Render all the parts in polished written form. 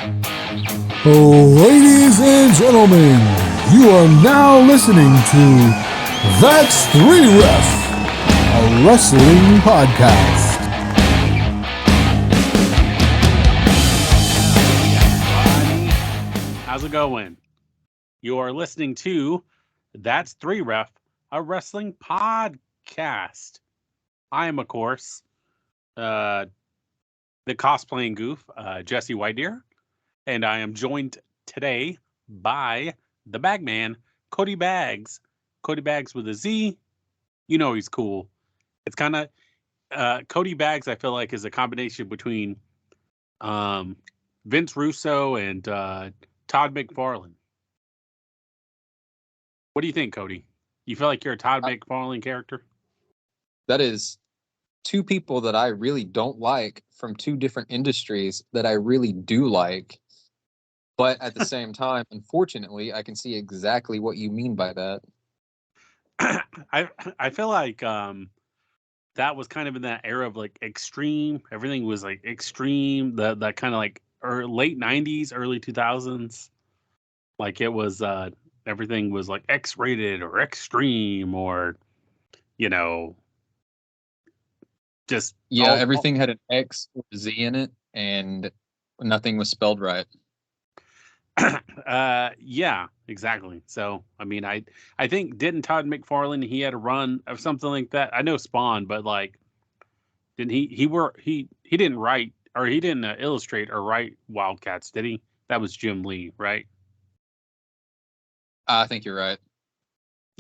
Ladies and gentlemen, you are now listening to That's 3 Ref, a wrestling podcast. How's it going? You are listening to That's 3 Ref, a wrestling podcast. I am, of course, the cosplaying goof, Jesse Whitedeer, and I am joined today by the bagman, Cody Bags. Cody Bags with a Z. You know he's cool. It's kind of Cody Bags. I feel like is a combination between Vince Russo and Todd McFarlane. What do you think, Cody? You feel like you're a Todd McFarlane character? That is two people that I really don't like from two different industries that I really do like. But at the same time, unfortunately, I can see exactly what you mean by that. I feel like that was kind of in that era of like extreme. Everything was like extreme. That kind of like late '90s, early 2000s. Like it was everything was like X-rated or extreme or just everything had an X or Z in it, and nothing was spelled right. Yeah, exactly. So I mean, I think didn't Todd McFarlane he had a run of something like that. I know Spawn, but like, didn't he didn't write or he didn't illustrate or write Wildcats, did he? That was Jim Lee, right? I think you're right.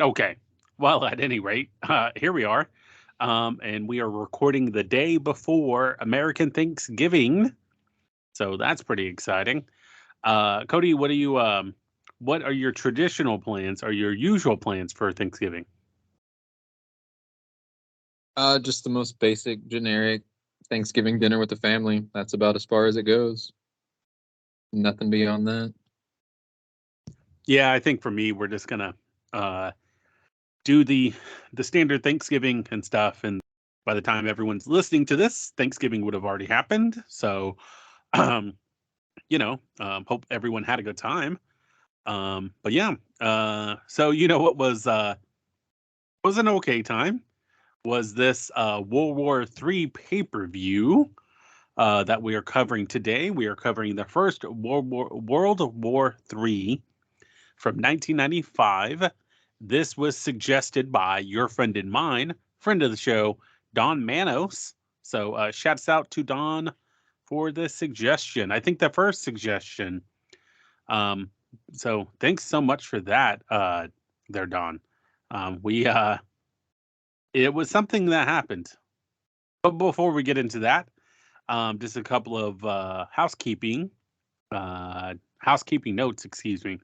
Okay. Well, at any rate, here we are. And we are recording the day before American Thanksgiving. So that's pretty exciting. Cody, what are your traditional plans or your usual plans for Thanksgiving? Just the most basic, generic Thanksgiving dinner with the family. That's about as far as it goes. Nothing beyond that. Yeah, I think for me, we're just gonna do the standard Thanksgiving and stuff, and by the time everyone's listening to this, Thanksgiving would have already happened. So, hope everyone had a good time. But yeah, so what was an okay time was this World War III pay-per-view that we are covering today. We are covering the first World War III from 1995. This was suggested by your friend and mine, friend of the show, Don Manos. So shouts out to Don for the suggestion. I think the first suggestion. So thanks so much for that, there, Don. It was something that happened. But before we get into that, just a couple of housekeeping notes. Excuse me.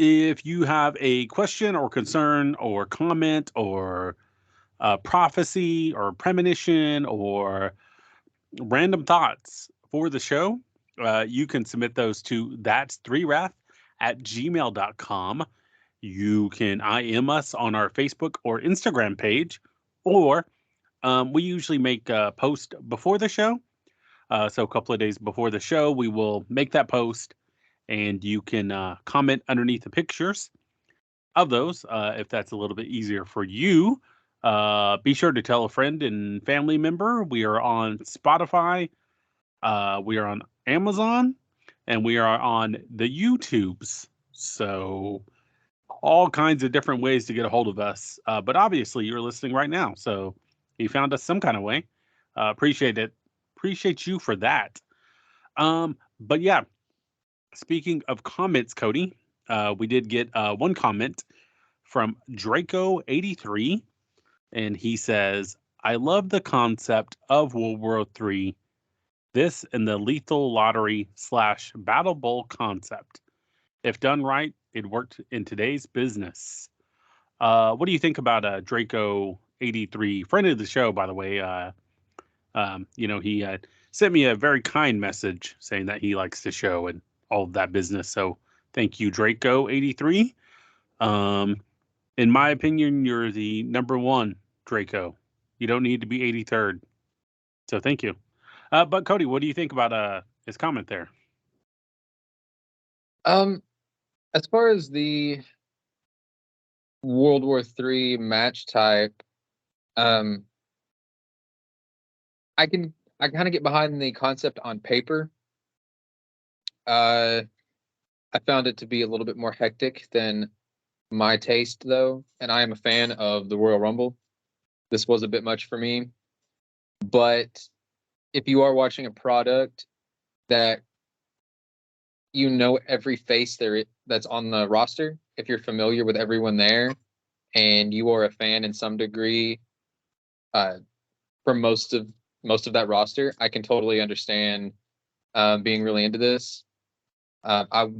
If you have a question or concern or comment or prophecy or premonition or random thoughts for the show, you can submit those to that's3ref@gmail.com. You can IM us on our Facebook or Instagram page, or we usually make a post before the show. So a couple of days before the show, we will make that post, and you can comment underneath the pictures of those if that's a little bit easier for you. Be sure to tell a friend and family member. We are on Spotify, we are on Amazon, and we are on the YouTubes. So all kinds of different ways to get a hold of us. But obviously, you're listening right now, so you found us some kind of way. Appreciate it. Appreciate you for that. But yeah, speaking of comments, Cody, we did get one comment from Draco83, and he says, "I love the concept of World War III. This and the lethal lottery / battle bowl concept. If done right, it worked in today's business." What do you think about Draco 83, friend of the show, by the way? He sent me a very kind message saying that he likes the show and all of that business. So thank you, Draco 83. In my opinion, you're the number one, Draco. You don't need to be 83rd. So thank you. But Cody, what do you think about his comment there? As far as the World War III match type, um, I kind of get behind the concept on paper. I found it to be a little bit more hectic than my taste, though, and I am a fan of the Royal Rumble. This was a bit much for me, but if you are watching a product that you know every face that's on the roster, if you're familiar with everyone there, and you are a fan in some degree, for most of that roster, I can totally understand being really into this. I was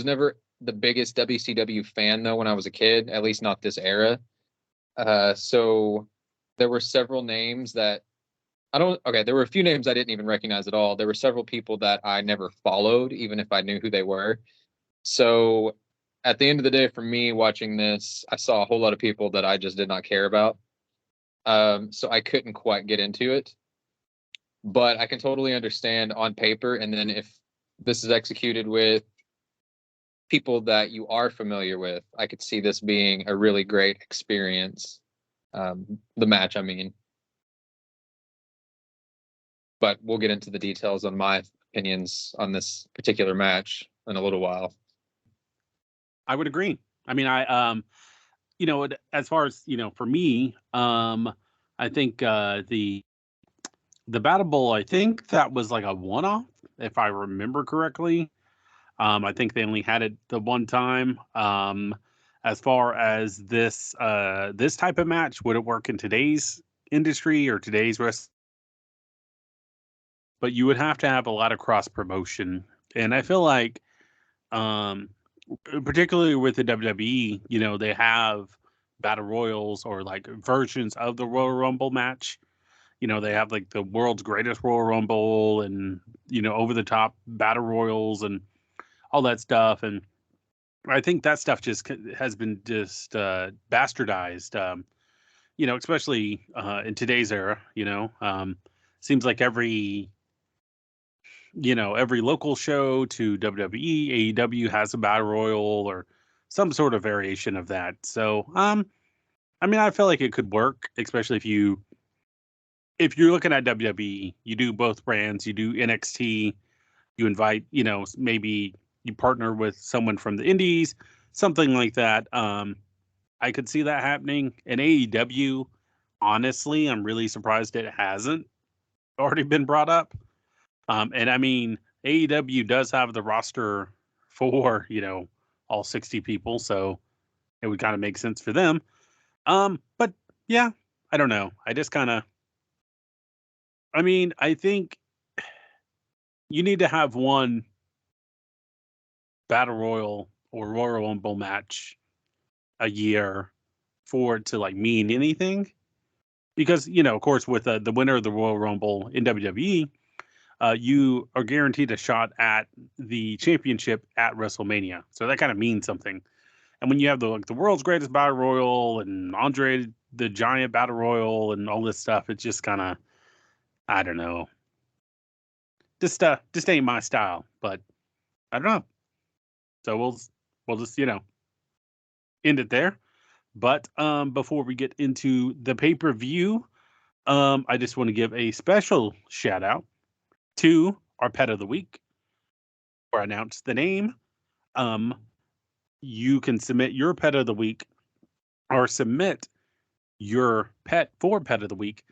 never the biggest WCW fan though when I was a kid, at least not this era. So there were several names that there were a few names I didn't even recognize at all. There were several people that I never followed, even if I knew who they were. So at the end of the day, for me watching this, I saw a whole lot of people that I just did not care about. So I couldn't quite get into it. But I can totally understand on paper, and then if this is executed with people that you are familiar with, I could see this being a really great experience. The match, I mean. But we'll get into the details on my opinions on this particular match in a little while. I would agree. I mean, as far as for me, I think the Battle Bowl, I think that was like a one-off, if I remember correctly. I think they only had it the one time. As far as this type of match, would it work in today's industry or today's wrestling? But you would have to have a lot of cross promotion, and I feel like, um, particularly with the WWE, they have battle royals or like versions of the Royal Rumble match. They have like the world's greatest Royal Rumble and over the top battle royals and all that stuff. And I think that stuff just has been just bastardized. Especially in today's era. Seems like every local show to WWE, AEW has a battle royal or some sort of variation of that. So, I mean, I feel like it could work, especially if you're looking at WWE, you do both brands, you do NXT, you invite, maybe you partner with someone from the indies, something like that. I could see that happening. In AEW, honestly, I'm really surprised it hasn't already been brought up. And I mean, AEW does have the roster for, all 60 people, so it would kind of make sense for them. But yeah, I don't know. I mean, I think you need to have one battle royal or Royal Rumble match a year for it to like mean anything. Because, of course, with the winner of the Royal Rumble in WWE, you are guaranteed a shot at the championship at WrestleMania. So that kind of means something. And when you have the world's greatest battle royal and Andre the Giant battle royal and all this stuff, it's just kind of, I don't know, just ain't my style. But I don't know. So we'll just end it there. But before we get into the pay-per-view, I just want to give a special shout out to our pet of the week, or announce the name. Um, you can submit your pet of the week or submit your pet for pet of the week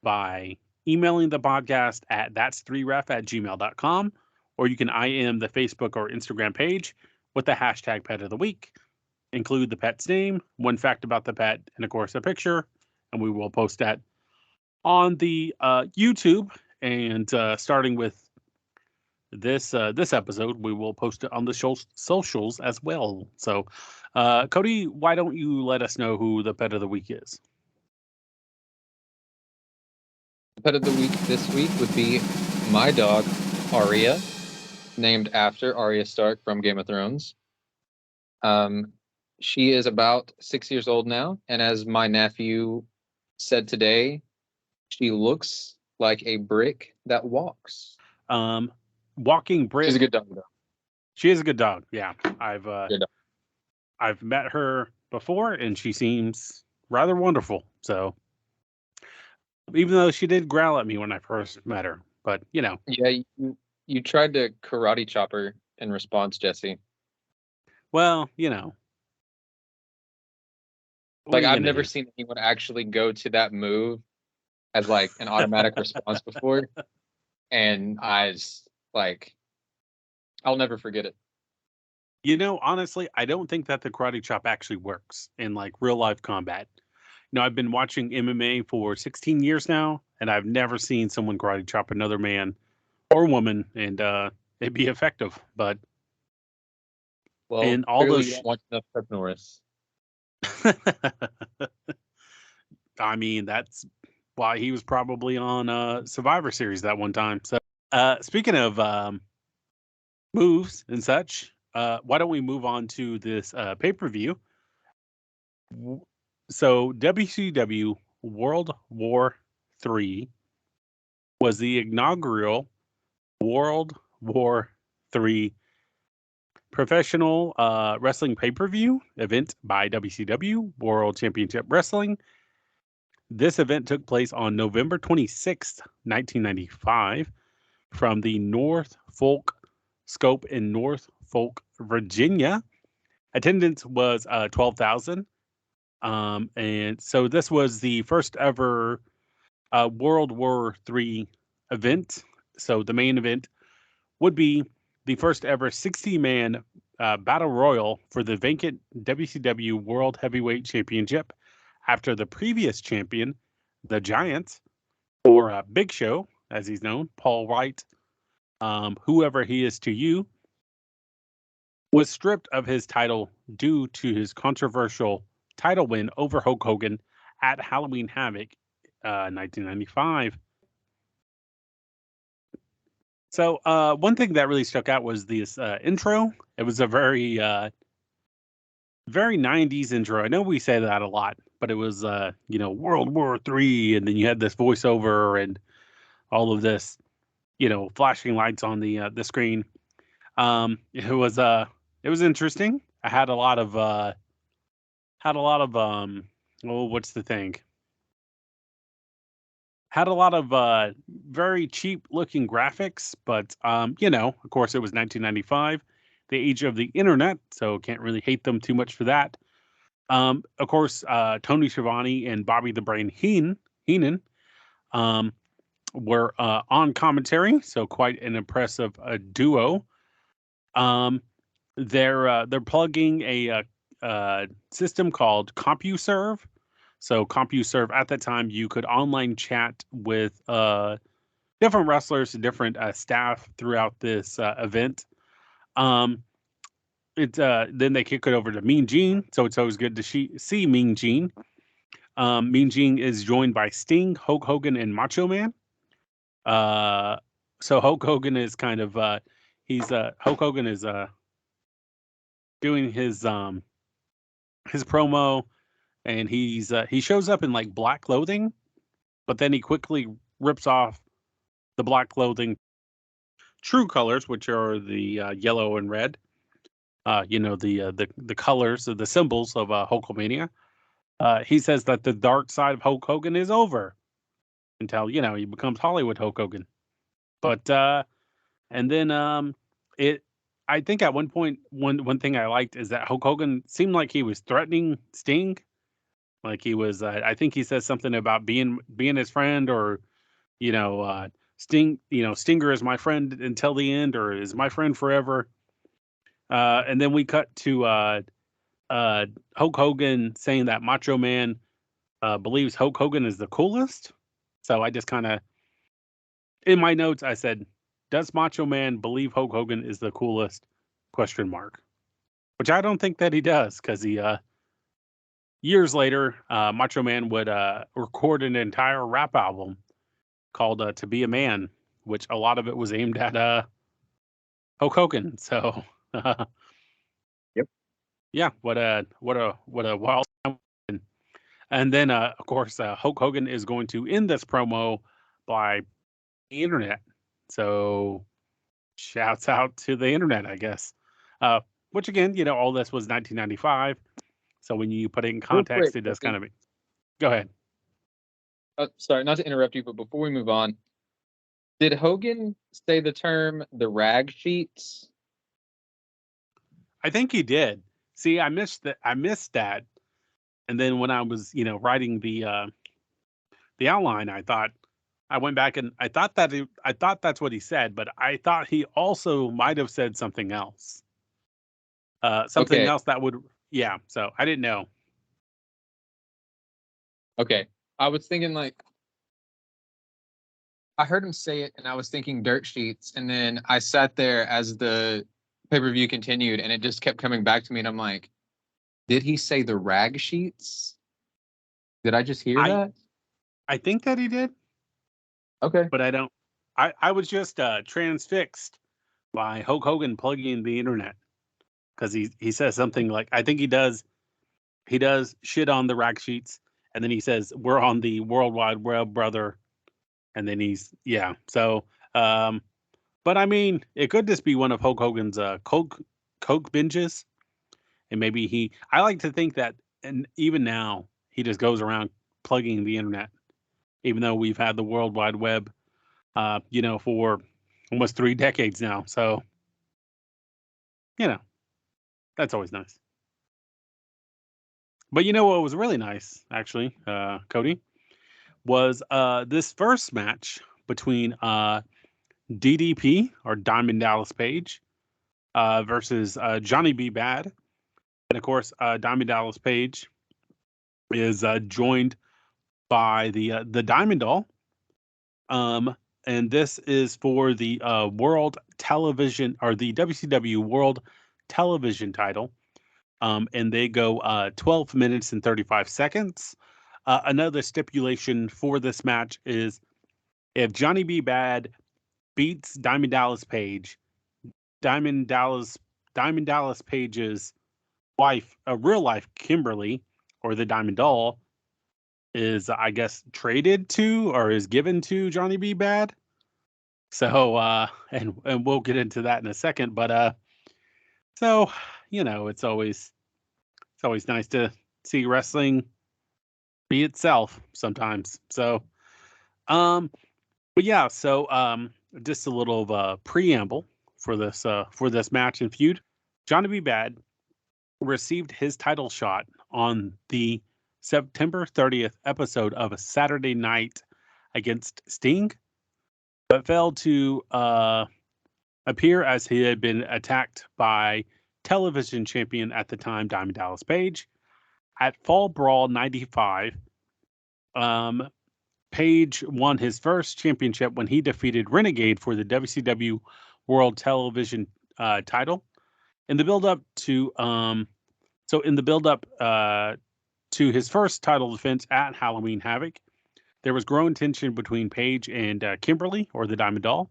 by emailing the podcast at that's3ref@gmail.com, or you can IM the Facebook or Instagram page with the hashtag pet of the week. Include the pet's name, one fact about the pet, and of course a picture, and we will post that on the YouTube. And starting with this episode, we will post it on the socials as well. So, Cody, why don't you let us know who the pet of the week is? The pet of the week this week would be my dog, Arya, named after Arya Stark from Game of Thrones. She is about 6 years old now, and as my nephew said today, she looks like a brick that walks. Walking brick. She's a good dog, though. She is a good dog. Yeah, I've Good dog. I've met her before, and she seems rather wonderful. So, even though she did growl at me when I first met her, but Yeah, you tried to karate chop her in response, Jesse. well, what Like, are you I've gonna never do? seen anyone actually go to that move as like an automatic response before, and I'll never forget it. Honestly, I don't think that the karate chop actually works in like real life combat. I've been watching MMA for 16 years now, and I've never seen someone karate chop another man or woman and it be effective. But Well, in all clearly you those, don't watch enough Chuck Norris. I mean, that's why he was probably on Survivor Series that one time. So, speaking of moves and such, why don't we move on to this pay-per-view? So WCW World War III was the inaugural World War III professional wrestling pay-per-view event by WCW World Championship Wrestling. This event took place on November 26th, 1995 from the North Folk Scope in Norfolk, Virginia. Attendance was 12,000. And so this was the first ever World War III event. So the main event would be the first ever 60-man battle royal for the vacant WCW World Heavyweight Championship after the previous champion, the Giant, or Big Show, as he's known, Paul White, whoever he is to you, was stripped of his title due to his controversial title win over Hulk Hogan at Halloween Havoc 1995. So one thing that really stuck out was this intro. It was a very, very 90s intro. I know we say that a lot, but it was, World War III, and then you had this voiceover and all of this, flashing lights on the screen. It was interesting. I had a lot of what's the thing? Had a lot of very cheap looking graphics, but of course it was 1995, the age of the internet, so can't really hate them too much for that. Of course, Tony Schiavone and Bobby the Brain Heenan were on commentary, so quite an impressive duo. They're plugging a system called CompuServe. So CompuServe, at that time, you could online chat with different wrestlers, different staff throughout this event. Then they kick it over to Mean Gene, so it's always good to see Mean Gene. Mean Gene is joined by Sting, Hulk Hogan, and Macho Man. So Hulk Hogan is kind of Hulk Hogan is doing his promo, and he shows up in like black clothing, but then he quickly rips off the black clothing true colors, which are the yellow and red. The colors of the symbols of Hulkamania. He says that the dark side of Hulk Hogan is over until he becomes Hollywood Hulk Hogan. But and then it. I think at one point, one thing I liked is that Hulk Hogan seemed like he was threatening Sting. Like he was, I think he says something about being his friend, or Sting. Stinger is my friend until the end, or is my friend forever. And then we cut to Hulk Hogan saying that Macho Man believes Hulk Hogan is the coolest. So I just kind of, in my notes, I said, "Does Macho Man believe Hulk Hogan is the coolest?" Question mark. Which I don't think that he does, because he years later, Macho Man would record an entire rap album called "To Be a Man," which a lot of it was aimed at Hulk Hogan. So, Yep. yeah, what a wild time. And then, of course, Hulk Hogan is going to end this promo by the internet. So shouts out to the internet, I guess. Which again, all this was 1995. So when you put it in Real quick, context, it does kind of. Go ahead. sorry, not to interrupt you, but before we move on, did Hogan say the term the rag sheets? I think he did. See, I missed that. And then when I was, writing the outline, I went back and I thought that's what he said, but I thought he also might have said something else. Something Okay. else that would, yeah. So I didn't know. Okay. I was thinking I heard him say it and I was thinking dirt sheets. And then I sat there as the pay-per-view continued and it just kept coming back to me. And I'm like, did he say the rag sheets? Did I just hear that? I think that he did, Okay. but I don't. I was just transfixed by Hulk Hogan plugging the internet because he says something like, I think he does shit on the rag sheets, and then he says we're on the World Wide Web, brother, and then yeah. So, but I mean, it could just be one of Hulk Hogan's coke binges, and maybe I like to think that, and even now he just goes around plugging the internet, even though we've had the World Wide Web, for almost 3 decades now. So, that's always nice. But what was really nice, actually, Cody, was this first match between DDP, or Diamond Dallas Page, versus Johnny B. Bad. And of course, Diamond Dallas Page is joined by the Diamond Doll. And this is for the World Television, or the WCW World Television title. And they go 12 minutes and 35 seconds. Another stipulation for this match is if Johnny B. Bad beats Diamond Dallas Page, Diamond Dallas Page's wife, a real life Kimberly, or the Diamond Doll, is, I guess, traded to or is given to Johnny B. Bad. So and we'll get into that in a second, but so it's always nice to see wrestling be itself sometimes. So but yeah, so just a little of a preamble for this match and feud. Johnny B. Bad received his title shot on the September 30th episode of a Saturday Night against Sting, but failed to appear as he had been attacked by television champion at the time, Diamond Dallas Page. At Fall Brawl 95, Page won his first championship when he defeated Renegade for the WCW World Television title. In the build-up to to his first title defense at Halloween Havoc, there was growing tension between Page and Kimberly, or the Diamond Doll.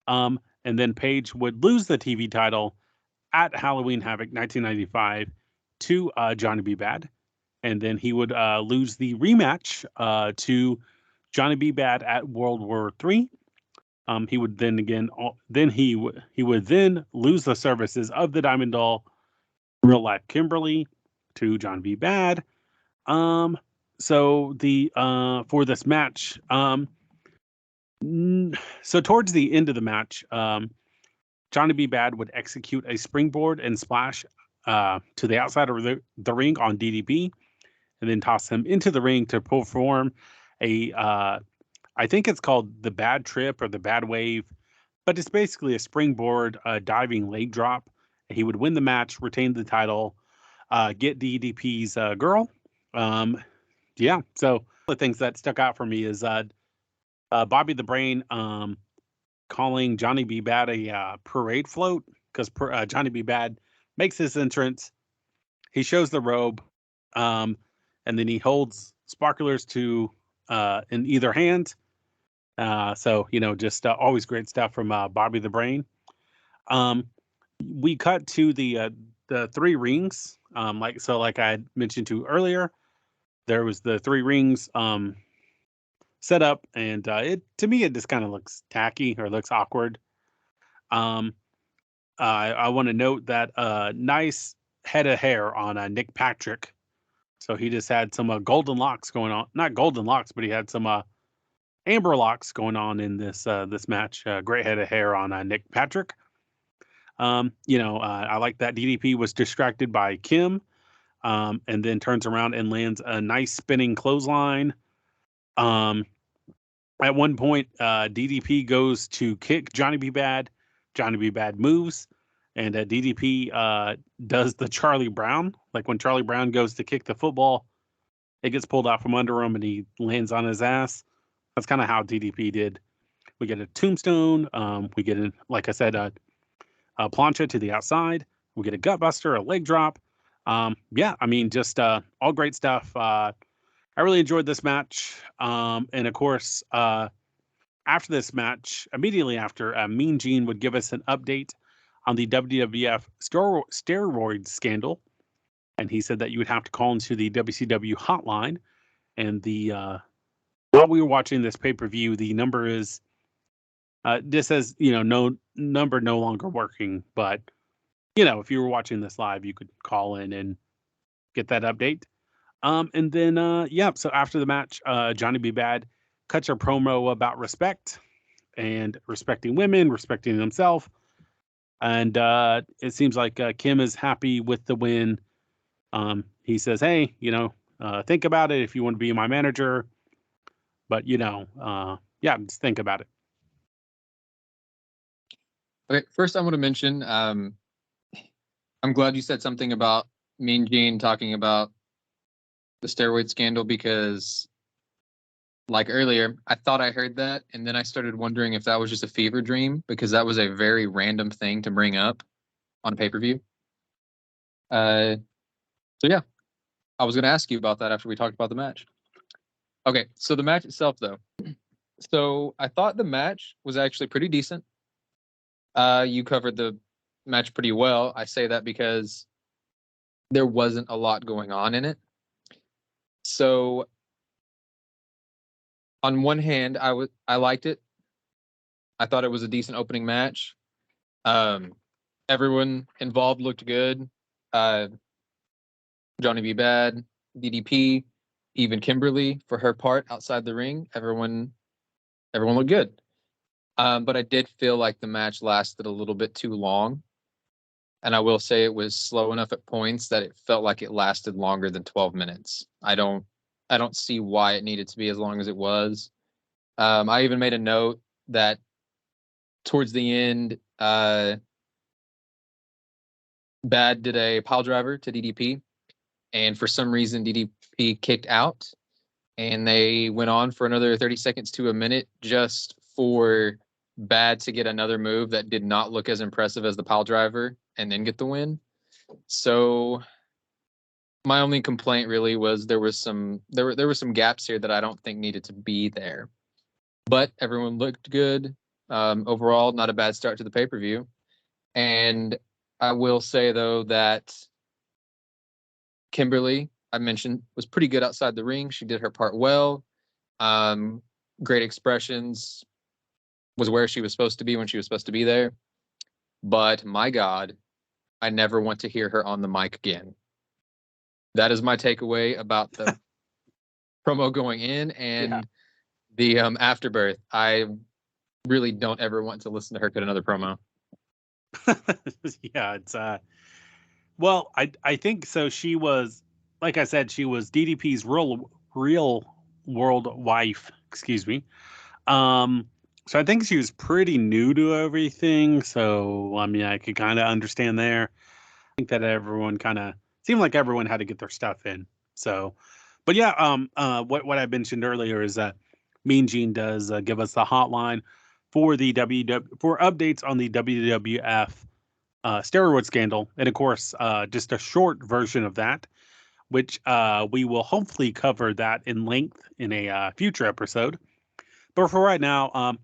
And then Page would lose the TV title at Halloween Havoc 1995 to Johnny B. Bad. And then he would lose the rematch to Johnny B. Bad at World War III. He would then he would then lose the services of the Diamond Doll, real life Kimberly, to John B. Bad. So the for this match, so towards the end of the match, Johnny B. Bad would execute a springboard and splash to the outside of the ring on DDP, and then toss him into the ring to perform a I think it's called the Bad Trip or the Bad Wave, but it's basically a springboard diving leg drop. He would win the match, retain the title, get DDP's girl. Yeah, so the things that stuck out for me is Bobby the Brain calling Johnny B. Bad a parade float, because Johnny B. Bad makes his entrance. He shows the robe, and then he holds sparklers in either hand. So just always great stuff from Bobby the Brain. We cut to the 3 rings. Like I had mentioned to earlier, there was the 3 rings set up, and it to me it just kind of looks tacky or looks awkward. Um, I want to note that nice head of hair on Nick Patrick. So he just had some golden locks going on. Not golden locks, but he had some amber locks going on in this match. Great head of hair on Nick Patrick. I like that DDP was distracted by Kim, and then turns around and lands a nice spinning clothesline. Um, at one point, DDP goes to kick Johnny B. Bad. Johnny B. Bad moves, and DDP does the Charlie Brown. Like when Charlie Brown goes to kick the football, it gets pulled out from under him and he lands on his ass. That's kind of how DDP did. We get a tombstone. We get, like I said, a plancha to the outside. We get a gutbuster, a leg drop. Yeah, I mean, just all great stuff. I really enjoyed this match. And of course, after this match, immediately after, Mean Gene would give us an update on the WWF steroid scandal. And he said that you would have to call into the WCW hotline. And while we were watching this pay-per-view, the number is, this says, no number no longer working. But, if you were watching this live, you could call in and get that update. And then, so after the match, Johnny B. Bad cuts her promo about respect and respecting women, respecting himself. And it seems like Kim is happy with the win. He says, hey, think about it if you want to be my manager. But, just think about it. Okay, first I want to mention, I'm glad you said something about Mean Gene talking about the steroid scandal, because like earlier, I thought I heard that, and then I started wondering if that was just a fever dream, because that was a very random thing to bring up on pay-per-view. So yeah, I was going to ask you about that after we talked about the match. Okay, so the match itself, though. So I thought the match was actually pretty decent. You covered the match pretty well. I say that because there wasn't a lot going on in it. So on one hand, I liked it. I thought it was a decent opening match. Everyone involved looked good. Johnny B. Bad, DDP, even Kimberly for her part outside the ring. Everyone looked good. But I did feel like the match lasted a little bit too long. And I will say it was slow enough at points that it felt like it lasted longer than 12 minutes. I don't see why it needed to be as long as it was. I even made a note that towards the end, Bad did a pile driver to DDP. And for some reason, DDP kicked out. And they went on for another 30 seconds to a minute just for Bad to get another move that did not look as impressive as the pile driver and then get the win. So my only complaint really was there were some gaps here that I don't think needed to be there. But everyone looked good. Overall, not a bad start to the pay-per-view. And I will say, though, that Kimberly, I mentioned, was pretty good outside the ring. She did her part well. Great expressions. Was where she was supposed to be when she was supposed to be there. But my God, I never want to hear her on the mic again. That is my takeaway about the promo going in and the afterbirth. I really don't ever want to listen to her cut another promo. Yeah, it's well, I think so. She was, like I said, she was DDP's real world wife. Excuse me. So I think she was pretty new to everything. So I mean, I could kind of understand there. I think that everyone kind of seemed like everyone had to get their stuff in. So, but yeah, what I mentioned earlier is that Mean Gene does give us the hotline for the for updates on the WWF steroid scandal, and of course, just a short version of that, which we will hopefully cover that in length in a future episode. But for right now,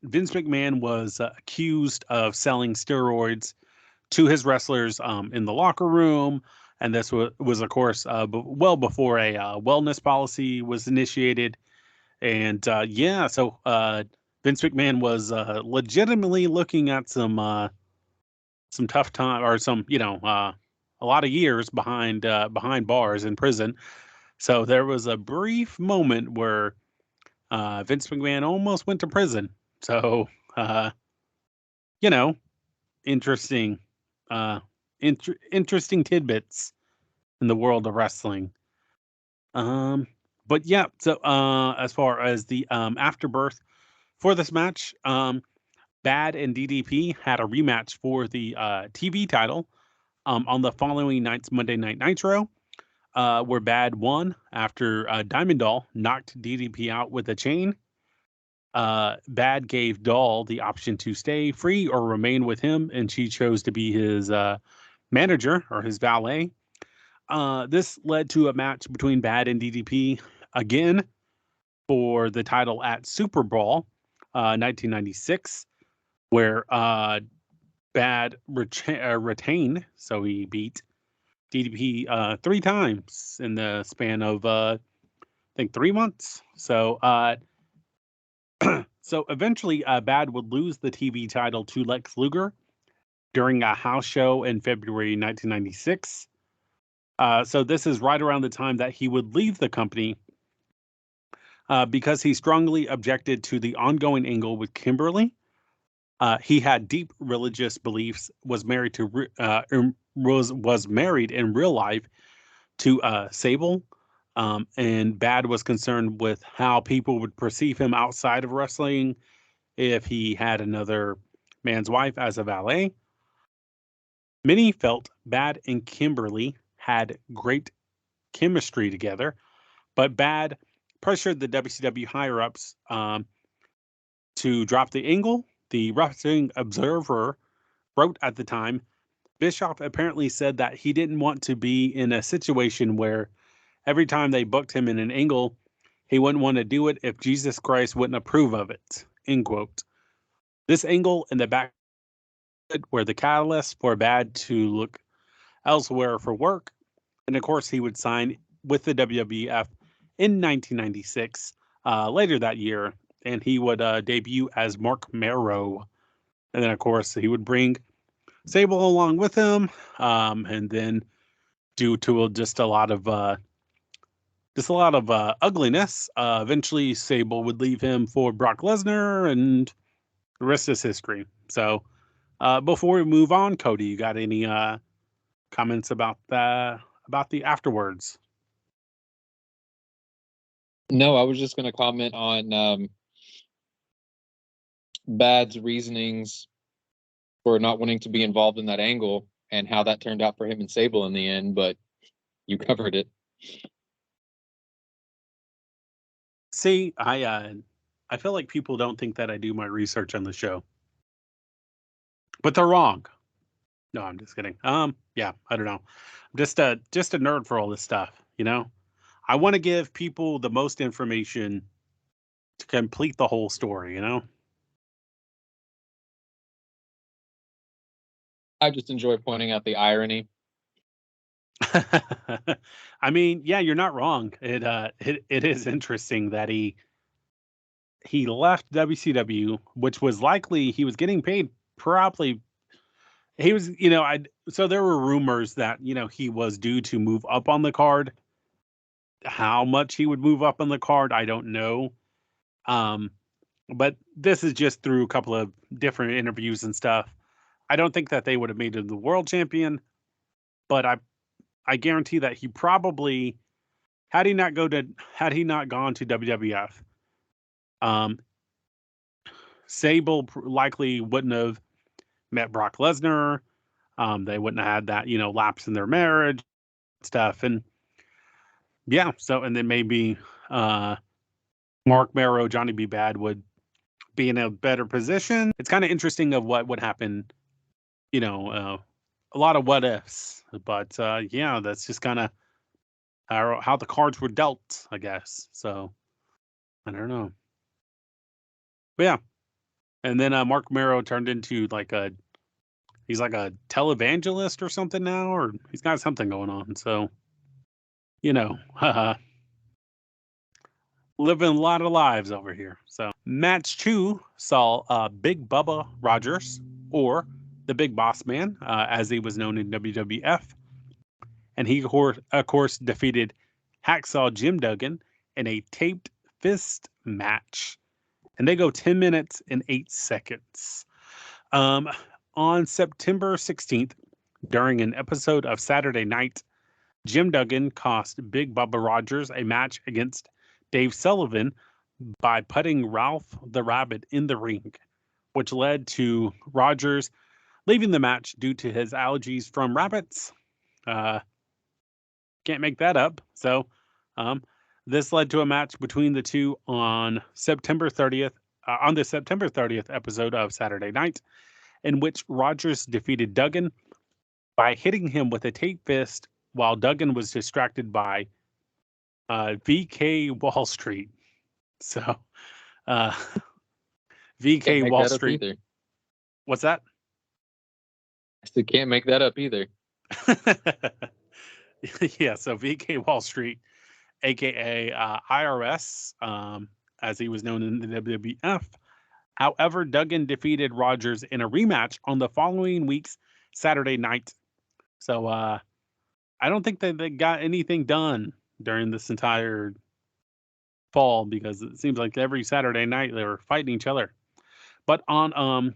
Vince McMahon was accused of selling steroids to his wrestlers in the locker room. And this was of course, well before a wellness policy was initiated. And so Vince McMahon was legitimately looking at some tough time, or some, a lot of years behind bars in prison. So there was a brief moment where Vince McMahon almost went to prison. So you know, interesting, uh, interesting tidbits in the world of wrestling. Um, but yeah, so as far as the afterbirth for this match, Bad and DDP had a rematch for the TV title on the following night's Monday Night Nitro, where Bad won after Diamond Doll knocked DDP out with a chain. Bad gave Doll the option to stay free or remain with him, and she chose to be his manager or his valet. This led to a match between Bad and DDP again for the title at Super Bowl 1996, where Bad retained, so he beat DDP 3 times in the span of I think 3 months. So so eventually, Bad would lose the TV title to Lex Luger during a house show in February 1996. So this is right around the time that he would leave the company because he strongly objected to the ongoing angle with Kimberly. He had deep religious beliefs, was married to was married in real life to Sable, and Bad was concerned with how people would perceive him outside of wrestling if he had another man's wife as a valet. Many felt Bad and Kimberly had great chemistry together, but Bad pressured the WCW higher ups to drop the angle. The Wrestling Observer wrote at the time, Bischoff apparently said that he didn't want to be in a situation where every time they booked him in an angle, he wouldn't want to do it if Jesus Christ wouldn't approve of it. End quote. This angle in the back were the catalyst for Bad to look elsewhere for work. And of course, he would sign with the WWF in 1996, later that year, and he would debut as Mark Marrow. And then, of course, he would bring Sable along with him, and then due to just a lot of ugliness, eventually Sable would leave him for Brock Lesnar, and the rest is history. So, before we move on, Cody, you got any comments about the afterwards? No, I was just going to comment on Bad's reasonings for not wanting to be involved in that angle and how that turned out for him and Sable in the end, but you covered it. See, I feel like people don't think that I do my research on the show, but they're wrong. No, I'm just kidding. Yeah, I don't know. I'm just a nerd for all this stuff, you know? I want to give people the most information to complete the whole story, you know? I just enjoy pointing out the irony. I mean, yeah, you're not wrong. It is interesting that he left WCW, which was likely he was getting paid probably he was, so there were rumors that, he was due to move up on the card. How much he would move up on the card, I don't know. Um, but this is just through a couple of different interviews and stuff. I don't think that they would have made him the world champion, but I guarantee that he probably had he not gone to WWF, um, Sable likely wouldn't have met Brock Lesnar. They wouldn't have had that, lapse in their marriage stuff. And yeah, so, and then maybe Mark Marrow, Johnny B. Bad would be in a better position. It's kind of interesting of what would happen, a lot of what ifs. But yeah, that's just kind of how the cards were dealt, I guess. So I don't know. But yeah. And then Mark Marrow turned into he's like a televangelist or something now, or he's got something going on. So, a living a lot of lives over here. So match 2 saw Big Bubba Rogers, or the Big Boss Man, as he was known in WWF, and he of course defeated Hacksaw Jim Duggan in a taped fist match, and they go 10 minutes and 8 seconds. On September 16th, during an episode of Saturday Night, Jim Duggan cost Big Bubba Rogers a match against Dave Sullivan by putting Ralph the Rabbit in the ring, which led to Rogers leaving the match due to his allergies from rabbits. Can't make that up. So, this led to a match between the two on September 30th, on the September 30th episode of Saturday Night, in which Rogers defeated Duggan by hitting him with a tape fist while Duggan was distracted by VK Wall Street. So, VK Wall Street. Either. What's that? I still can't make that up either. Yeah, so VK Wall Street, aka IRS, as he was known in the WWF. However, Duggan defeated Rogers in a rematch on the following week's Saturday Night. So I don't think that they got anything done during this entire fall, because it seems like every Saturday night they were fighting each other. But on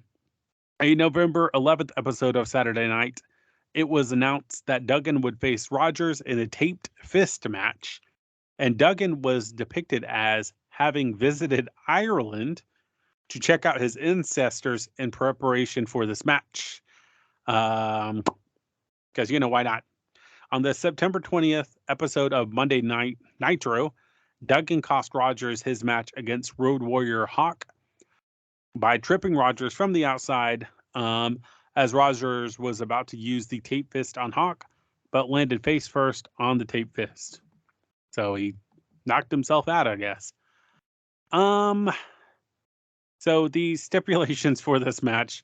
a November 11th episode of Saturday Night, it was announced that Duggan would face Rogers in a taped fist match, and Duggan was depicted as having visited Ireland to check out his ancestors in preparation for this match. Because, why not? On the September 20th episode of Monday Night Nitro, Duggan cost Rogers his match against Road Warrior Hawk by tripping Rogers from the outside, as Rogers was about to use the tape fist on Hawk, but landed face first on the tape fist. So he knocked himself out, I guess. So the stipulations for this match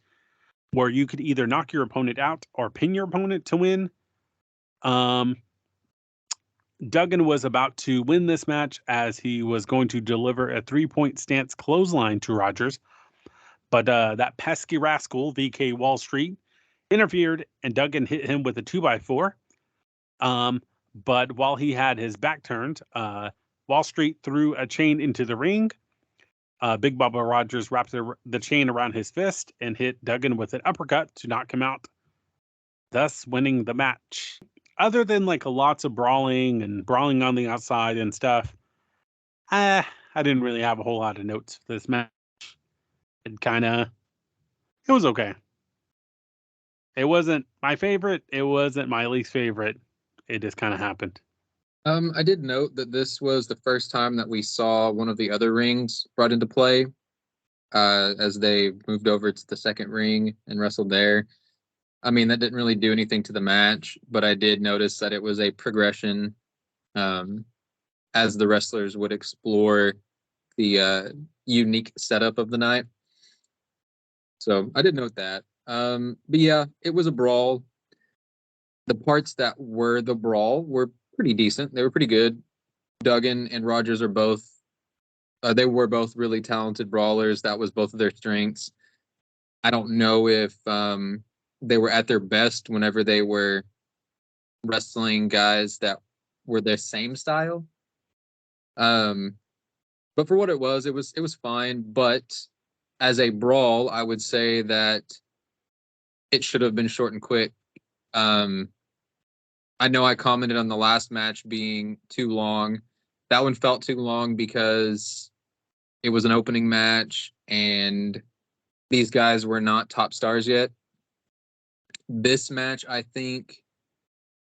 were you could either knock your opponent out or pin your opponent to win. Duggan was about to win this match as he was going to deliver a 3-point stance clothesline to Rogers. But that pesky rascal, VK Wall Street, interfered, and Duggan hit him with a 2x4. But while he had his back turned, Wall Street threw a chain into the ring. Big Bubba Rogers wrapped the chain around his fist and hit Duggan with an uppercut to knock him out, thus winning the match. Other than lots of brawling on the outside and stuff, I didn't really have a whole lot of notes for this match. It was okay. It wasn't my favorite. It wasn't my least favorite. It just kind of happened. I did note that this was the first time that we saw one of the other rings brought into play, as they moved over to the second ring and wrestled there. I mean, that didn't really do anything to the match, but I did notice that it was a progression, as the wrestlers would explore the unique setup of the night. So I did note that. But yeah, it was a brawl. The parts that were the brawl were pretty decent. They were pretty good. Duggan and Rogers are both, they were both really talented brawlers. That was both of their strengths. I don't know if they were at their best whenever they were wrestling guys that were their same style. But for what it was fine. But as a brawl, I would say that it should have been short and quick. I know I commented on the last match being too long. That one felt too long because it was an opening match and these guys were not top stars yet. This match, I think,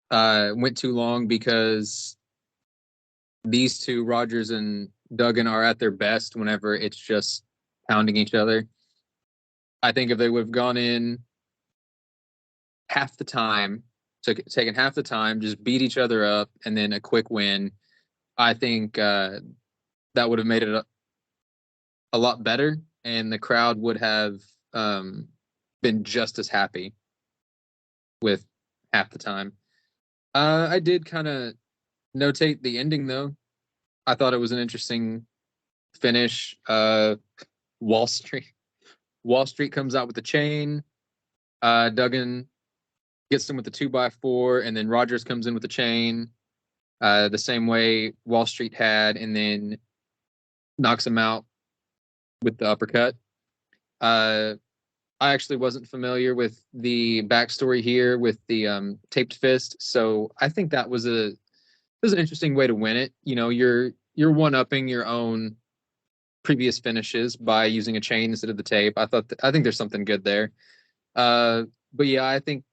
went too long because these two, Rogers and Duggan, are at their best whenever it's just pounding each other. I think if they would have gone in half the time, taken half the time, just beat each other up, and then a quick win, I think that would have made it a lot better, and the crowd would have been just as happy with half the time. I did kind of notate the ending, though. I thought it was an interesting finish. Wall Street comes out with the chain. Duggan gets him with the 2x4, and then Rogers comes in with the chain, the same way Wall Street had, and then knocks him out with the uppercut. I actually wasn't familiar with the backstory here with the taped fist, so I think that was an interesting way to win it. You know, you're one-upping your own previous finishes by using a chain instead of the tape. I think there's something good there. But yeah, I think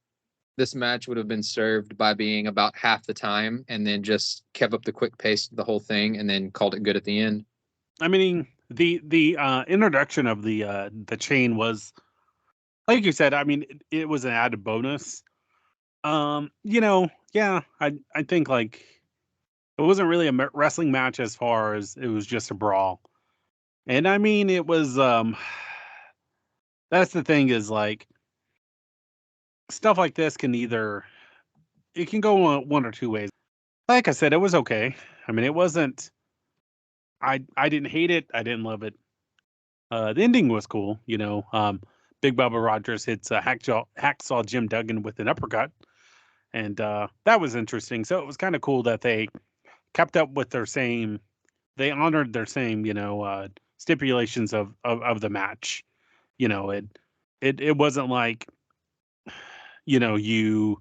this match would have been served by being about half the time and then just kept up the quick pace of the whole thing and then called it good at the end. I mean, the introduction of the chain was, like you said, I mean, it was an added bonus. You know, yeah, I think like it wasn't really a wrestling match as far as it was just a brawl. And I mean, it was that's the thing is like stuff like this can it can go one or two ways. Like I said, it was okay. I mean, it wasn't I didn't hate it. I didn't love it. The ending was cool, you know. Big Bubba Rogers hits Hacksaw Jim Duggan with an uppercut, and that was interesting. So it was kind of cool that they kept up with they honored their same, you know, stipulations of the match. You know, it wasn't like, you know, you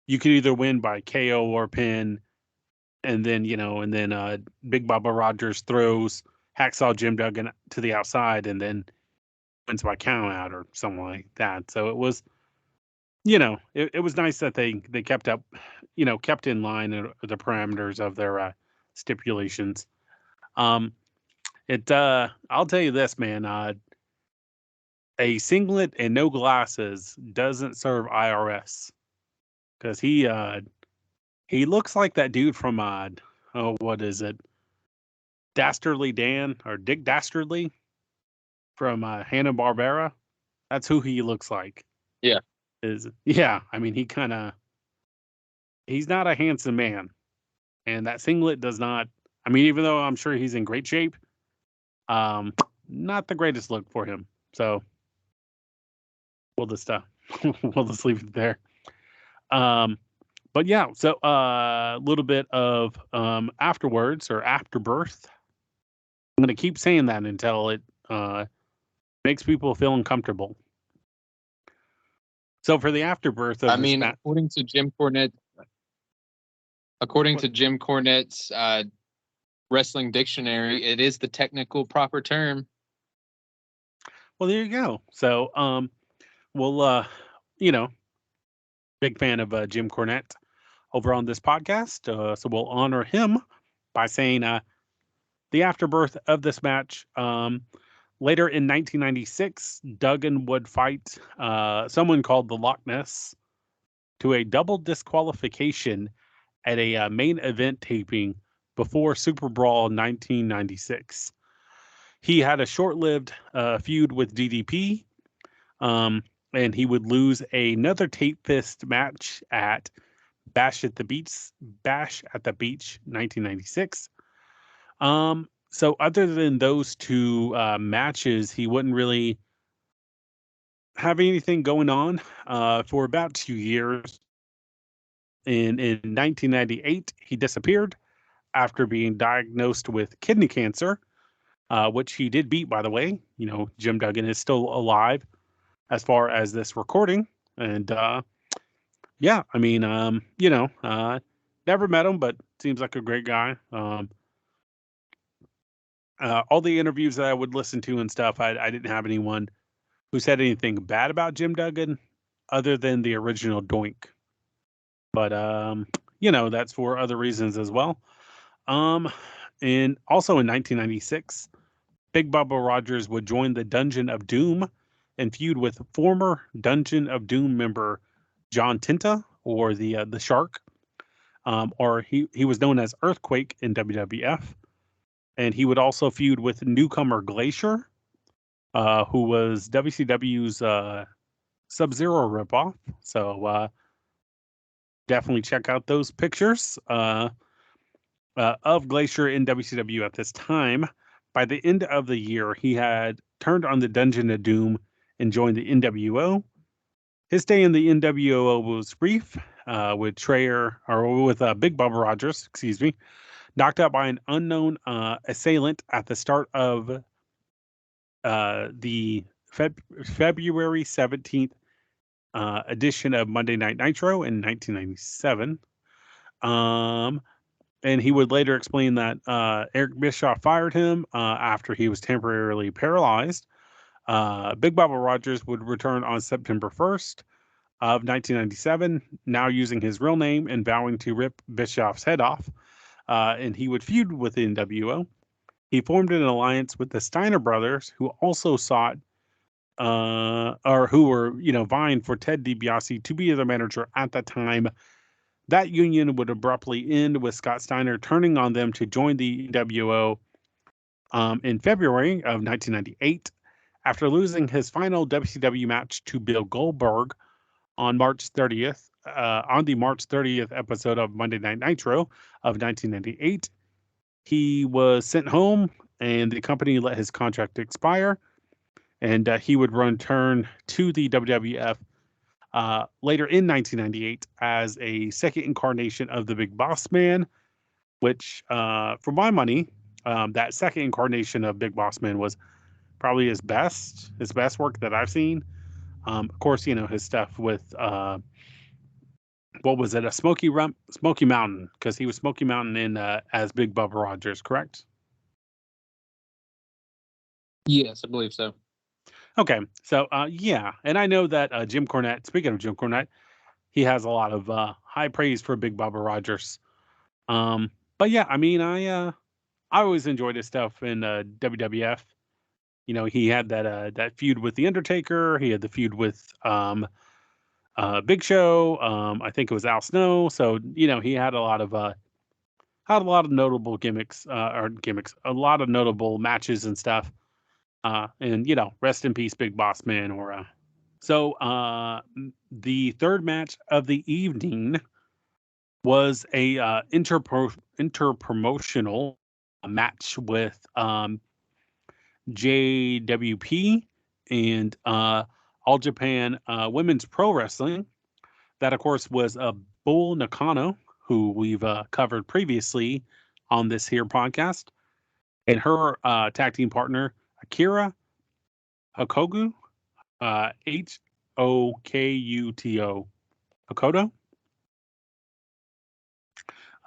could either win by KO or pin, and then Big Bubba Rogers throws Hacksaw Jim Duggan to the outside, and then wins by count out or something like that. So it was, you know, it was nice that they kept up, you know, kept in line the parameters of their stipulations. I'll tell you this, man, a singlet and no glasses doesn't serve IRS, because he looks like that dude from what is it, Dastardly Dan or Dick Dastardly from Hanna-Barbera. That's who he looks like. Yeah. I mean, he's not a handsome man, and that singlet does not. I mean, even though I'm sure he's in great shape, not the greatest look for him. So we'll just leave it there. But yeah, so a little bit of afterwards or afterbirth. I'm gonna keep saying that until it makes people feel uncomfortable. So for the afterbirth of according to Jim Cornette's wrestling dictionary, it is the technical proper term. Well, there you go. So you know, big fan of Jim Cornette over on this podcast. So we'll honor him by saying the afterbirth of this match. Later in 1996, Duggan would fight someone called the Loch Ness to a double disqualification at a main event taping before Super Brawl 1996. He had a short-lived feud with DDP, and he would lose another tape fist match at Bash at the Beach 1996. So other than those two matches, he wouldn't really have anything going on for about 2 years. In 1998, he disappeared after being diagnosed with kidney cancer, which he did beat, by the way. You know, Jim Duggan is still alive as far as this recording. And yeah, I mean, you know, never met him, but seems like a great guy. All the interviews that I would listen to and stuff, I didn't have anyone who said anything bad about Jim Duggan other than the original Doink. But, you know, that's for other reasons as well. And also in 1996, Big Bubba Rogers would join the Dungeon of Doom and feud with former Dungeon of Doom member John Tinta, or the Shark, or he was known as Earthquake in WWF. And he would also feud with newcomer Glacier, who was WCW's Sub-Zero ripoff. So definitely check out those pictures of Glacier in WCW at this time. By the end of the year, he had turned on the Dungeon of Doom and joined the NWO. His stay in the NWO was brief, with Big Bubba Rogers, knocked out by an unknown assailant at the start of the February 17th edition of Monday Night Nitro in 1997. And he would later explain that Eric Bischoff fired him after he was temporarily paralyzed. Big Bubba Rogers would return on September 1st of 1997, now using his real name and vowing to rip Bischoff's head off. And he would feud with the NWO. He formed an alliance with the Steiner brothers, who also sought, or who were, vying for Ted DiBiase to be their manager at the time. That union would abruptly end with Scott Steiner turning on them to join the NWO in February of 1998, after losing his final WCW match to Bill Goldberg on March 30th, on the March 30th episode of Monday Night Nitro of 1998. He was sent home, and the company let his contract expire, and he would return to the WWF later in 1998 as a second incarnation of the Big Boss Man, which, for my money, that second incarnation of Big Boss Man was probably his best work that I've seen. Of course, his stuff with what was it, a Smoky Mountain, because he was Smoky Mountain in as Big Bubba Rogers, correct? Yes, I believe so. Okay, so yeah, and I know that Jim Cornette. Speaking of Jim Cornette, he has a lot of high praise for Big Bubba Rogers. But yeah, I mean, I always enjoyed his stuff in WWF. He had that feud with the Undertaker. He had the feud with Big Show. I think it was Al Snow. So he had a lot of notable gimmicks, a lot of notable matches and stuff. And rest in peace, Big Boss Man. So the third match of the evening was a interpromotional match with JWP and All Japan Women's Pro Wrestling. That, of course, was Bull Nakano, who we've covered previously on this here podcast, and her tag team partner, Akira Hokuto, Hokuto, Hokuto.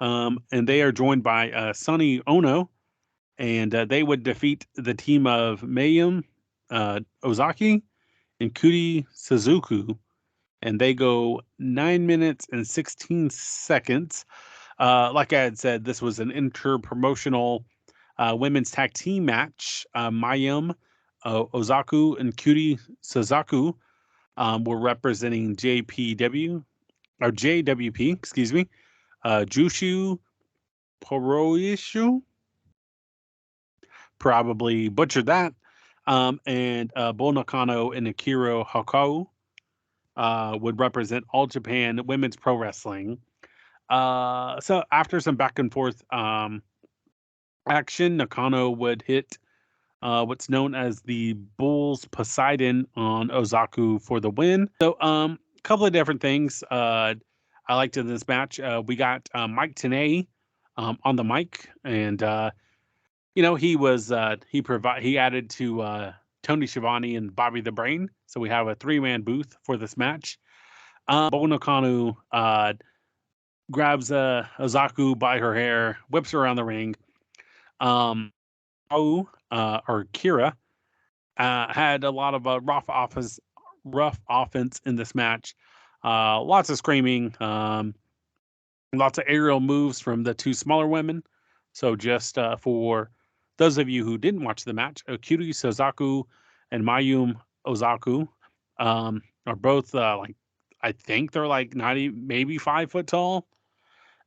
And they are joined by Sonny Ono, and they would defeat the team of Mayum Ozaki and Cody Suzuki, and they go 9 minutes and 16 seconds. Like I had said, this was an interpromotional women's tag team match. Mayum Ozaku and Cody Suzuki were representing JWP, Jushu Poroishu, probably butchered that, and Bull Nakano and Akira Hokuto would represent All Japan Women's Pro Wrestling. So after some back and forth action, Nakano would hit what's known as the Bull's Poseidon on Ozaku for the win. So a couple of different things I liked in this match. We got Mike Tenay on the mic, and he was he added to Tony Schiavone and Bobby the Brain. So we have a 3-man booth for this match. Bull Nakano grabs Ozaku by her hair, whips her around the ring. Or Kira had a lot of rough offense in this match. Lots of screaming, lots of aerial moves from the two smaller women. So just for those of you who didn't watch the match, Okiri Suzuki and Mayum Ozaku are both I think they're like 90, maybe 5 foot tall.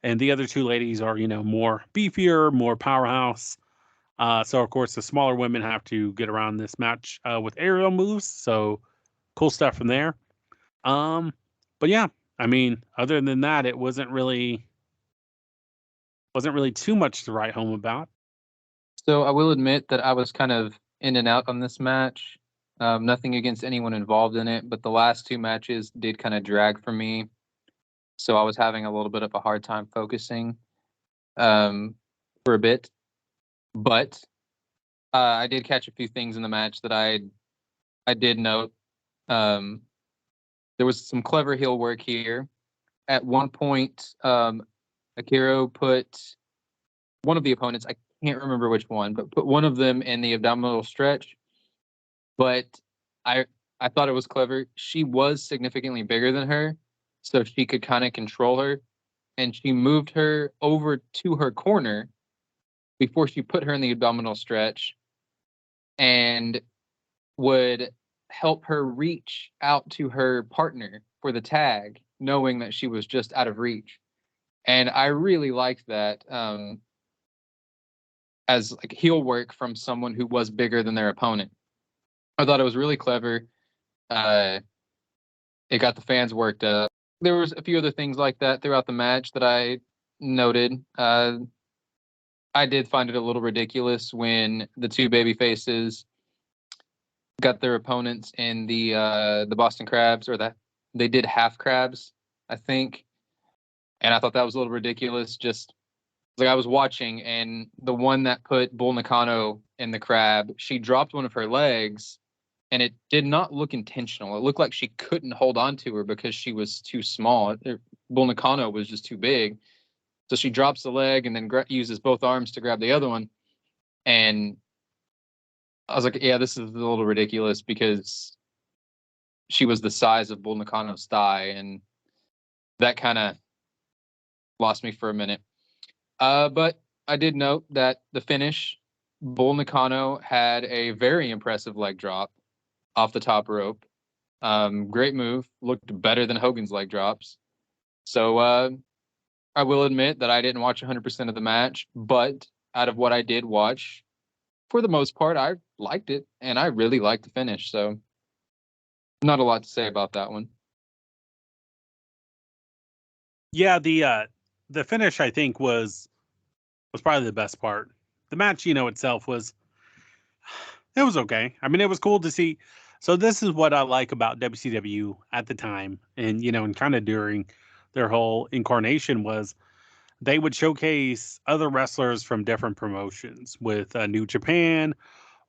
And the other two ladies are, more beefier, more powerhouse. So, of course, the smaller women have to get around this match with aerial moves. So, cool stuff from there. But yeah, I mean, other than that, it wasn't really too much to write home about. So I will admit that I was kind of in and out on this match. Nothing against anyone involved in it, but the last two matches did kind of drag for me. So I was having a little bit of a hard time focusing for a bit. But I did catch a few things in the match that I did note. There was some clever heel work here. At one point, Akira put one of the opponents, I can't remember which one, but put one of them in the abdominal stretch. But I I thought it was clever. She was significantly bigger than her, so she could kind of control her. And she moved her over to her corner before she put her in the abdominal stretch and would help her reach out to her partner for the tag, knowing that she was just out of reach. And I really liked that as like heel work from someone who was bigger than their opponent. I thought it was really clever. It got the fans worked up. There was a few other things like that throughout the match that I noted. I did find it a little ridiculous when the two baby faces got their opponents in the Boston Crabs, or that they did half crabs, I think. And I thought that was a little ridiculous. Just like I was watching, and the one that put Bull Nakano in the crab, she dropped one of her legs, and it did not look intentional. It looked like she couldn't hold on to her because she was too small. Bull Nakano was just too big. So she drops the leg and then uses both arms to grab the other one. And I was like, yeah, this is a little ridiculous because she was the size of Bull Nakano's thigh. And that kind of lost me for a minute. But I did note that the finish, Bull Nakano had a very impressive leg drop off the top rope. Great move. Looked better than Hogan's leg drops. So I will admit that I didn't watch 100% of the match, but out of what I did watch, for the most part, I liked it, and I really liked the finish. So not a lot to say about that one. Yeah, the finish I think was probably the best part. The match, itself was it was okay. I mean, it was cool to see. So this is what I like about WCW at the time, and and kind of during their whole incarnation was they would showcase other wrestlers from different promotions with New Japan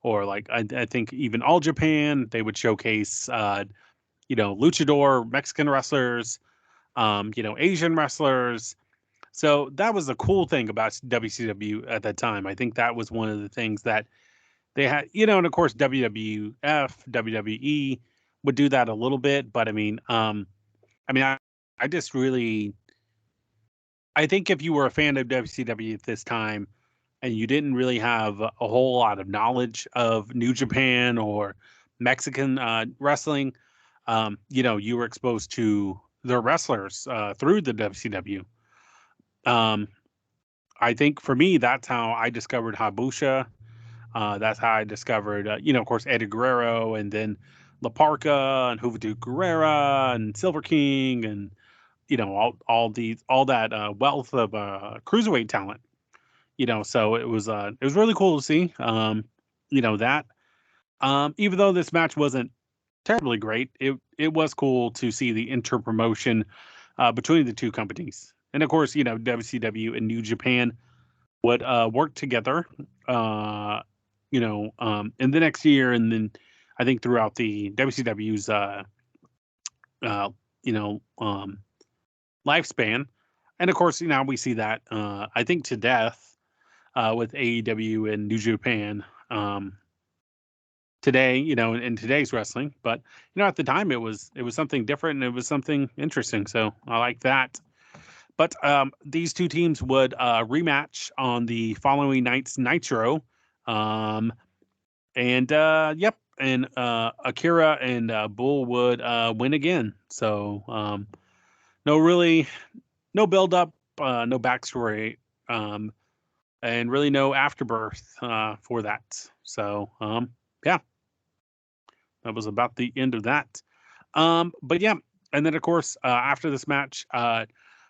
or like I think even All Japan. They would showcase Luchador Mexican wrestlers, Asian wrestlers. So that was the cool thing about WCW at that time. I think that was one of the things that they had, and of course WWF, WWE would do that a little bit, but I just really, I think if you were a fan of WCW at this time and you didn't really have a whole lot of knowledge of New Japan or Mexican wrestling, you were exposed to the wrestlers through the WCW. I think for me, that's how I discovered Habushi. That's how I discovered, of course, Eddie Guerrero, and then La Parka and Juventud Guerrera and Silver King, and all that wealth of cruiserweight talent. So it was really cool to see. That even though this match wasn't terribly great, it was cool to see the interpromotion between the two companies, and of course, WCW and New Japan would work together, in the next year, and then I think throughout the WCW's, uh, you know, um, lifespan, and of course, we see that I think to death with AEW and New Japan today, in today's wrestling. But at the time, it was something different and it was something interesting. So I like that. But these two teams would rematch on the following night's Nitro. And yep, and Akira and Bull would win again. So no build up, no backstory, and really no afterbirth for that. So yeah, that was about the end of that. But yeah, and then of course after this match,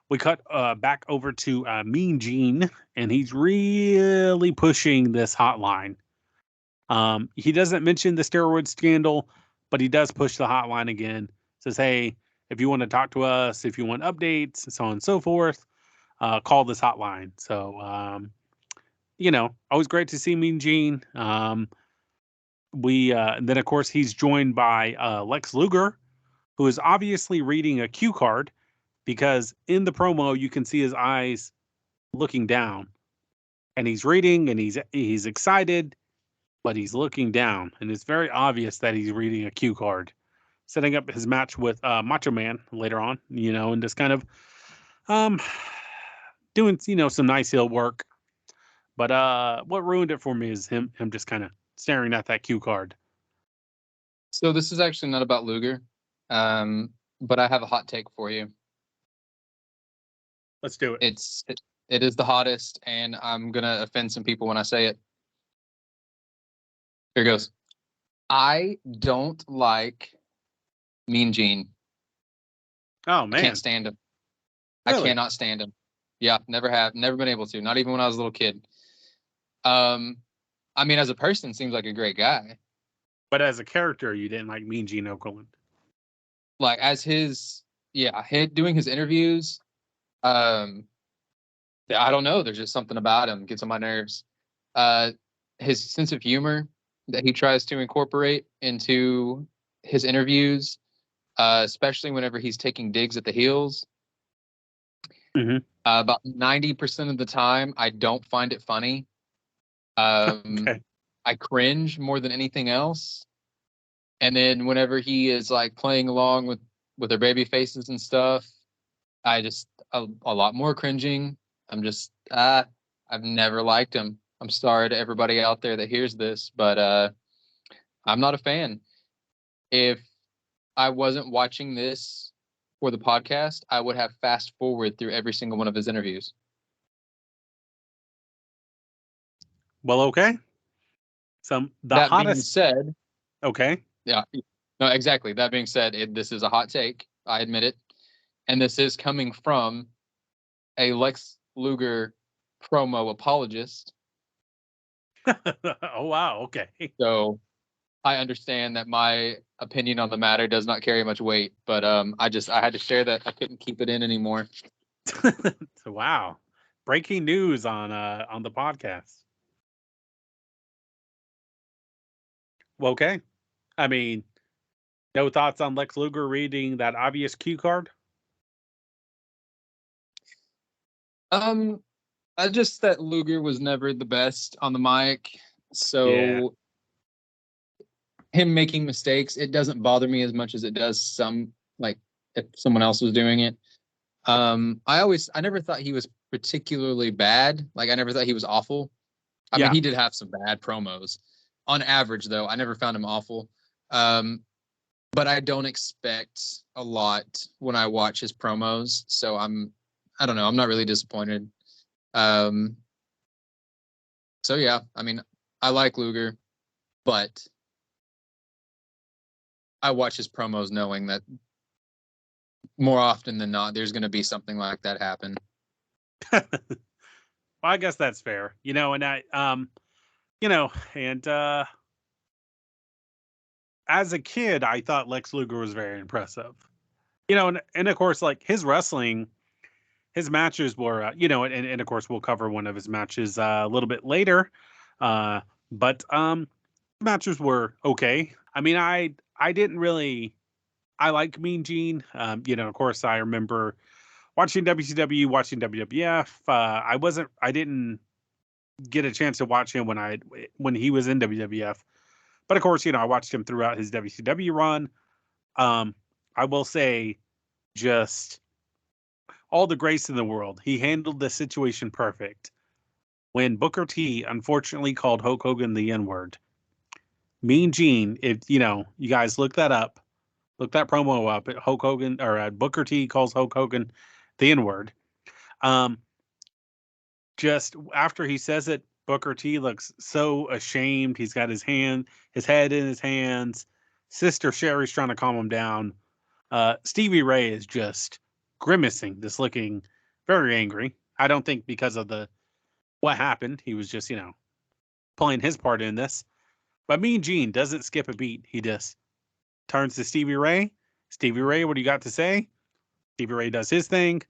we cut back over to Mean Gene, and he's really pushing this hotline. He doesn't mention the steroid scandal, but he does push the hotline again. Says, hey, if you want to talk to us, if you want updates, so on and so forth, call this hotline. So, always great to see Mean Gene. Then, of course, he's joined by Lex Luger, who is obviously reading a cue card because in the promo, you can see his eyes looking down. And he's reading and he's excited, but he's looking down. And it's very obvious that he's reading a cue card. Setting up his match with Macho Man later on, and just kind of doing, some nice heel work. But what ruined it for me is him just kind of staring at that cue card. So this is actually not about Luger, but I have a hot take for you. Let's do it. It is the hottest, and I'm gonna offend some people when I say it. Here goes. I don't like Mean Gene. Oh man, I can't stand him. Really? I cannot stand him. Yeah, never been able to. Not even when I was a little kid. I mean, as a person, seems like a great guy. But as a character, you didn't like Mean Gene Okerlund. Like as doing his interviews. I don't know. There's just something about him gets on my nerves. His sense of humor that he tries to incorporate into his interviews, especially whenever he's taking digs at the heels. Mm-hmm. About 90% of the time, I don't find it funny. Okay. I cringe more than anything else. And then whenever he is like playing along with their baby faces and stuff, I just a lot more cringing. I'm just I've never liked him. I'm sorry to everybody out there that hears this, but I'm not a fan. If I wasn't watching this for the podcast, I would have fast forward through every single one of his interviews. Well, okay. That being said, okay. Yeah, no, exactly. That being said, this is a hot take. I admit it, and this is coming from a Lex Luger promo apologist. Oh wow, okay. So I understand that my opinion on the matter does not carry much weight, but I had to share that. I couldn't keep it in anymore. Wow. Breaking news on the podcast. Well, okay. I mean, no thoughts on Lex Luger reading that obvious cue card? I just that Luger was never the best on the mic, so him making mistakes, it doesn't bother me as much as it does like if someone else was doing it. I never thought he was particularly bad. Like I never thought he was awful. I mean, he did have some bad promos. On average, though, I never found him awful. But I don't expect a lot when I watch his promos. So I don't know. I'm not really disappointed. So yeah, I mean, I like Luger, but I watch his promos knowing that more often than not, there's going to be something like that happen. Well, I guess that's fair. And as a kid, I thought Lex Luger was very impressive. And of course, like his wrestling, his matches were, and of course we'll cover one of his matches a little bit later. But matches were okay. I mean, I like Mean Gene. Of course I remember watching WCW, watching WWF. I didn't get a chance to watch him when he was in WWF. But of course, I watched him throughout his WCW run. I will say just all the grace in the world. He handled the situation perfect. When Booker T unfortunately called Hulk Hogan the N-word, Mean Gene, if you guys look that promo up at Hulk Hogan or Booker T calls Hulk Hogan the N-word. Just after he says it, Booker T looks so ashamed. He's got his head in his hands. Sister Sherry's trying to calm him down. Stevie Ray is just grimacing, just looking very angry. I don't think because of what happened. He was just, playing his part in this. But Mean Gene doesn't skip a beat. He just turns to Stevie Ray. Stevie Ray, what do you got to say? Stevie Ray does his thing.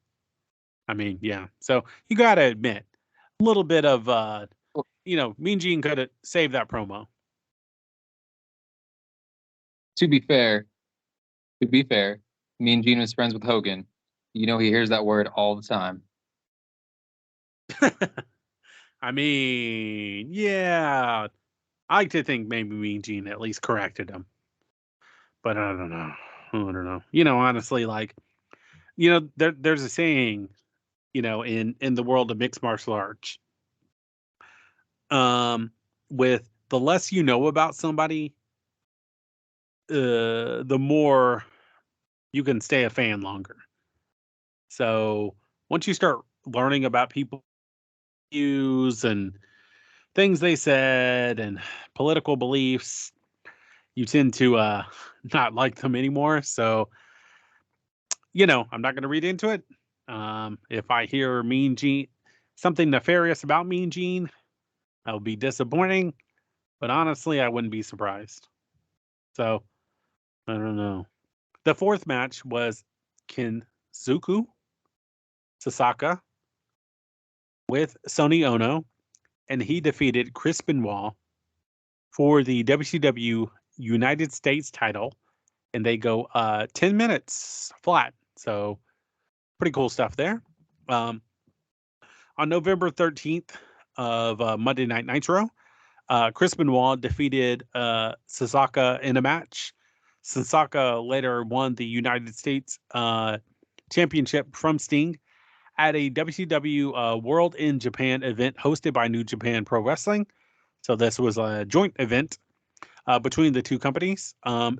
I mean, yeah. So you got to admit, a little bit of, Mean Gene could have saved that promo. To be fair, Mean Gene was friends with Hogan. He hears that word all the time. I mean, yeah. I like to think maybe Mean Gene at least corrected him. But I don't know. Honestly, there's a saying, in the world of mixed martial arts, with the less you know about somebody, the more you can stay a fan longer. So once you start learning about people's views and things they said and political beliefs, you tend to not like them anymore. So, I'm not going to read into it. If I hear Mean Gene, something nefarious about Mean Gene, that would be disappointing. But honestly, I wouldn't be surprised. So, I don't know. The fourth match was Kinzuku Sasaka with Sonny Ono, and he defeated Chris Benoit for the WCW United States title, and they go 10 minutes flat. So, pretty cool stuff there. On November 13th of Monday Night Nitro, Chris Benoit defeated Sasaka in a match. Sasaka later won the United States Championship from Sting at a WCW World in Japan event hosted by New Japan Pro Wrestling. So this was a joint event between the two companies,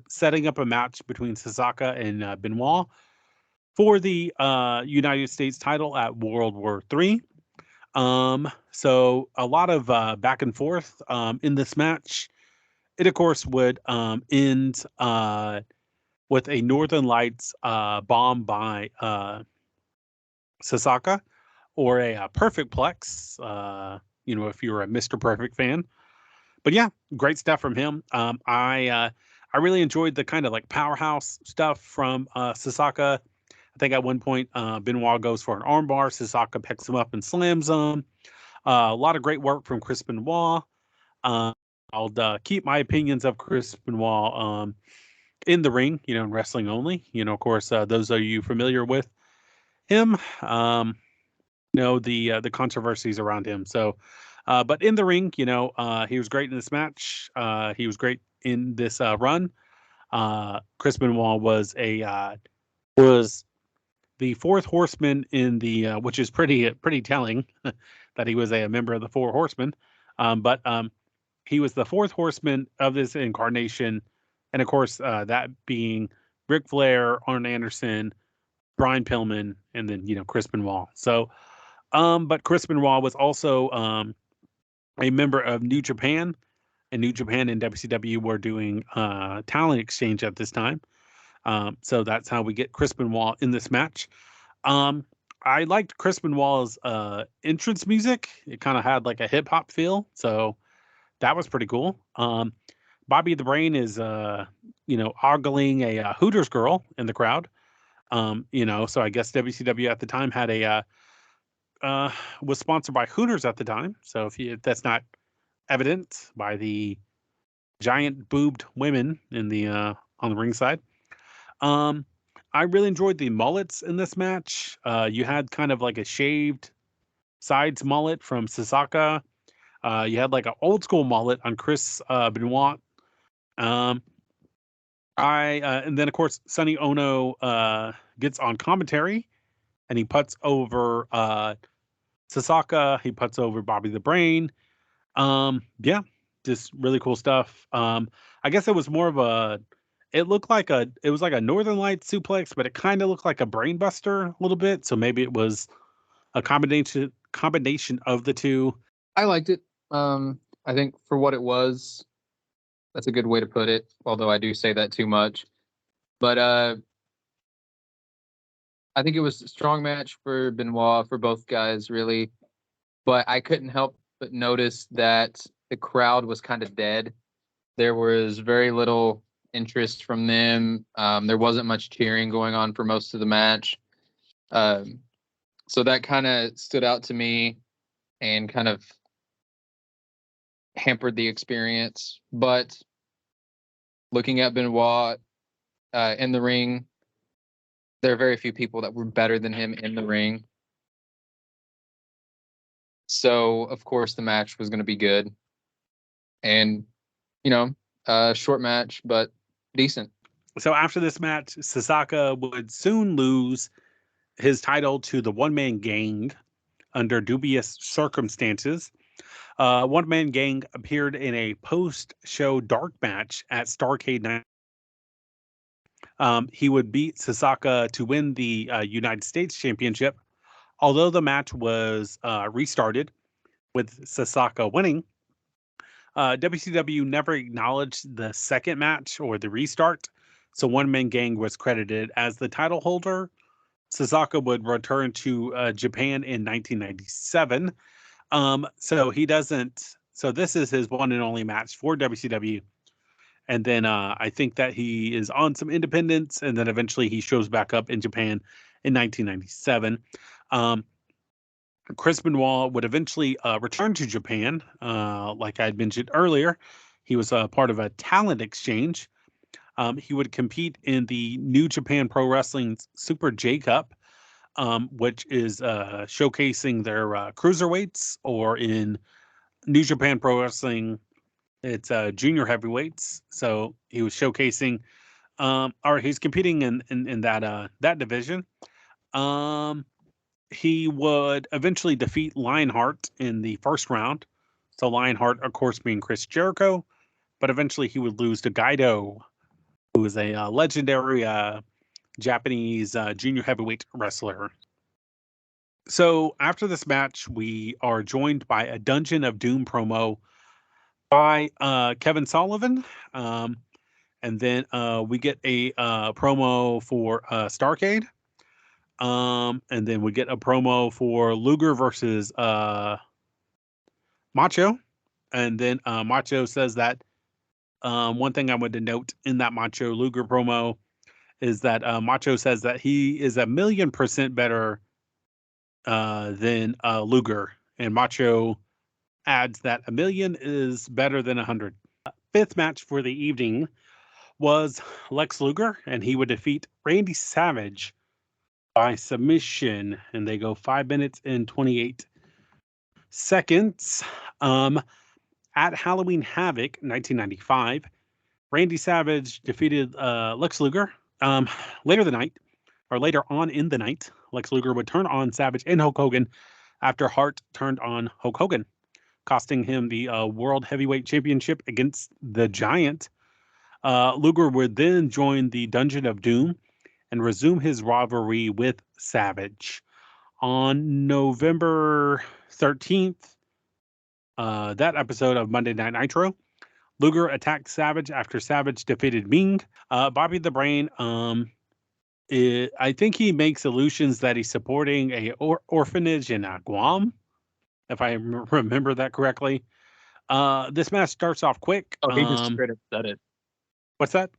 setting up a match between Sasaka and Benoit for the United States title at World War III. So a lot of back and forth in this match. It, of course, would end with a Northern Lights bomb by Sasaka, or a perfect plex, if you're a Mr. Perfect fan. But yeah, great stuff from him. I really enjoyed the kind of like powerhouse stuff from Sasaka. I think at one point Benoit goes for an armbar. Sasaka picks him up and slams him. A lot of great work from Chris Benoit. I'll keep my opinions of Chris Benoit in the ring, in wrestling only. Of course, those of you familiar with him know the controversies around him. So, but in the ring, he was great in this match. He was great in this run. Chris Benoit was the fourth horseman in the which is pretty telling that he was a member of the Four Horsemen. But he was the fourth horseman of this incarnation, and of course that being Ric Flair, Arn Anderson, Brian Pillman, and then Chris Benoit. So, but Chris Benoit was also a member of New Japan, and New Japan and WCW were doing talent exchange at this time. So that's how we get Chris Benoit in this match. I liked Chris Benoit's entrance music. It kind of had like a hip hop feel, so that was pretty cool. Bobby the Brain is ogling a Hooters girl in the crowd. So I guess WCW at the time had was sponsored by Hooters at the time. So if that's not evident by the giant boobed women in the on the ringside. I really enjoyed the mullets in this match. You had kind of like a shaved sides mullet from Sasaka. You had like an old school mullet on Chris Benoit. And then of course Sonny Ono gets on commentary, and he puts over Sasaka. He puts over Bobby the Brain. Yeah, just really cool stuff. I guess it was more of it was like a Northern Light suplex, but it kind of looked like a brain buster a little bit. So maybe it was a combination of the two. I liked it. I think for what it was, that's a good way to put it. Although I do say that too much, but I think it was a strong match for Benoit, for both guys, really. But I couldn't help but notice that the crowd was kind of dead. There was very little interest from them. There wasn't much cheering going on for most of the match. So that kind of stood out to me and kind of hampered the experience. But looking at Benoit in the ring, there are very few people that were better than him in the ring. So, of course, the match was going to be good. And, short match, but decent. So after this match, Sasaka would soon lose his title to the One Man Gang under dubious circumstances. One Man Gang appeared in a post-show dark match at Starrcade 9. He would beat Sasaka to win the United States Championship. Although the match was restarted with Sasaka winning, WCW never acknowledged the second match or the restart, so One Man Gang was credited as the title holder. Sasaka would return to Japan in 1997. So he doesn't. So this is his one and only match for WCW. And then I think that he is on some independence, and then eventually he shows back up in Japan in 1997. Chris Benoit would eventually return to Japan. Like I had mentioned earlier, he was part of a talent exchange. He would compete in the New Japan Pro Wrestling's Super J Cup, which is showcasing their cruiserweights, or in New Japan Pro Wrestling, it's junior heavyweights. So he was showcasing, or he's competing in that division. He would eventually defeat Lionheart in the first round. So Lionheart, of course, being Chris Jericho, but eventually he would lose to Gaito, who is a legendary Japanese junior heavyweight wrestler. So after this match, we are joined by a Dungeon of Doom promo by Kevin Sullivan. And then we get a promo for Starrcade. And then we get a promo for Luger versus Macho. And then Macho says that one thing I wanted to note in that Macho Luger promo is that Macho says that he is 1,000,000% better than Luger. And Macho adds that 1,000,000 is better than 100. Fifth match for the evening was Lex Luger, and he would defeat Randy Savage by submission, and they go 5 minutes and 28 seconds. At Halloween Havoc 1995, Randy Savage defeated Lex Luger. Later on in the night, Lex Luger would turn on Savage and Hulk Hogan after Hart turned on Hulk Hogan, costing him the World Heavyweight Championship against the Giant. Luger would then join the Dungeon of Doom and resume his rivalry with Savage. On November 13th, that episode of Monday Night Nitro, Luger attacked Savage after Savage defeated Ming. Bobby the Brain, I think he makes allusions that he's supporting a orphanage in Guam, if I remember that correctly. This match starts off quick. Oh, he just straight up said it. What's that?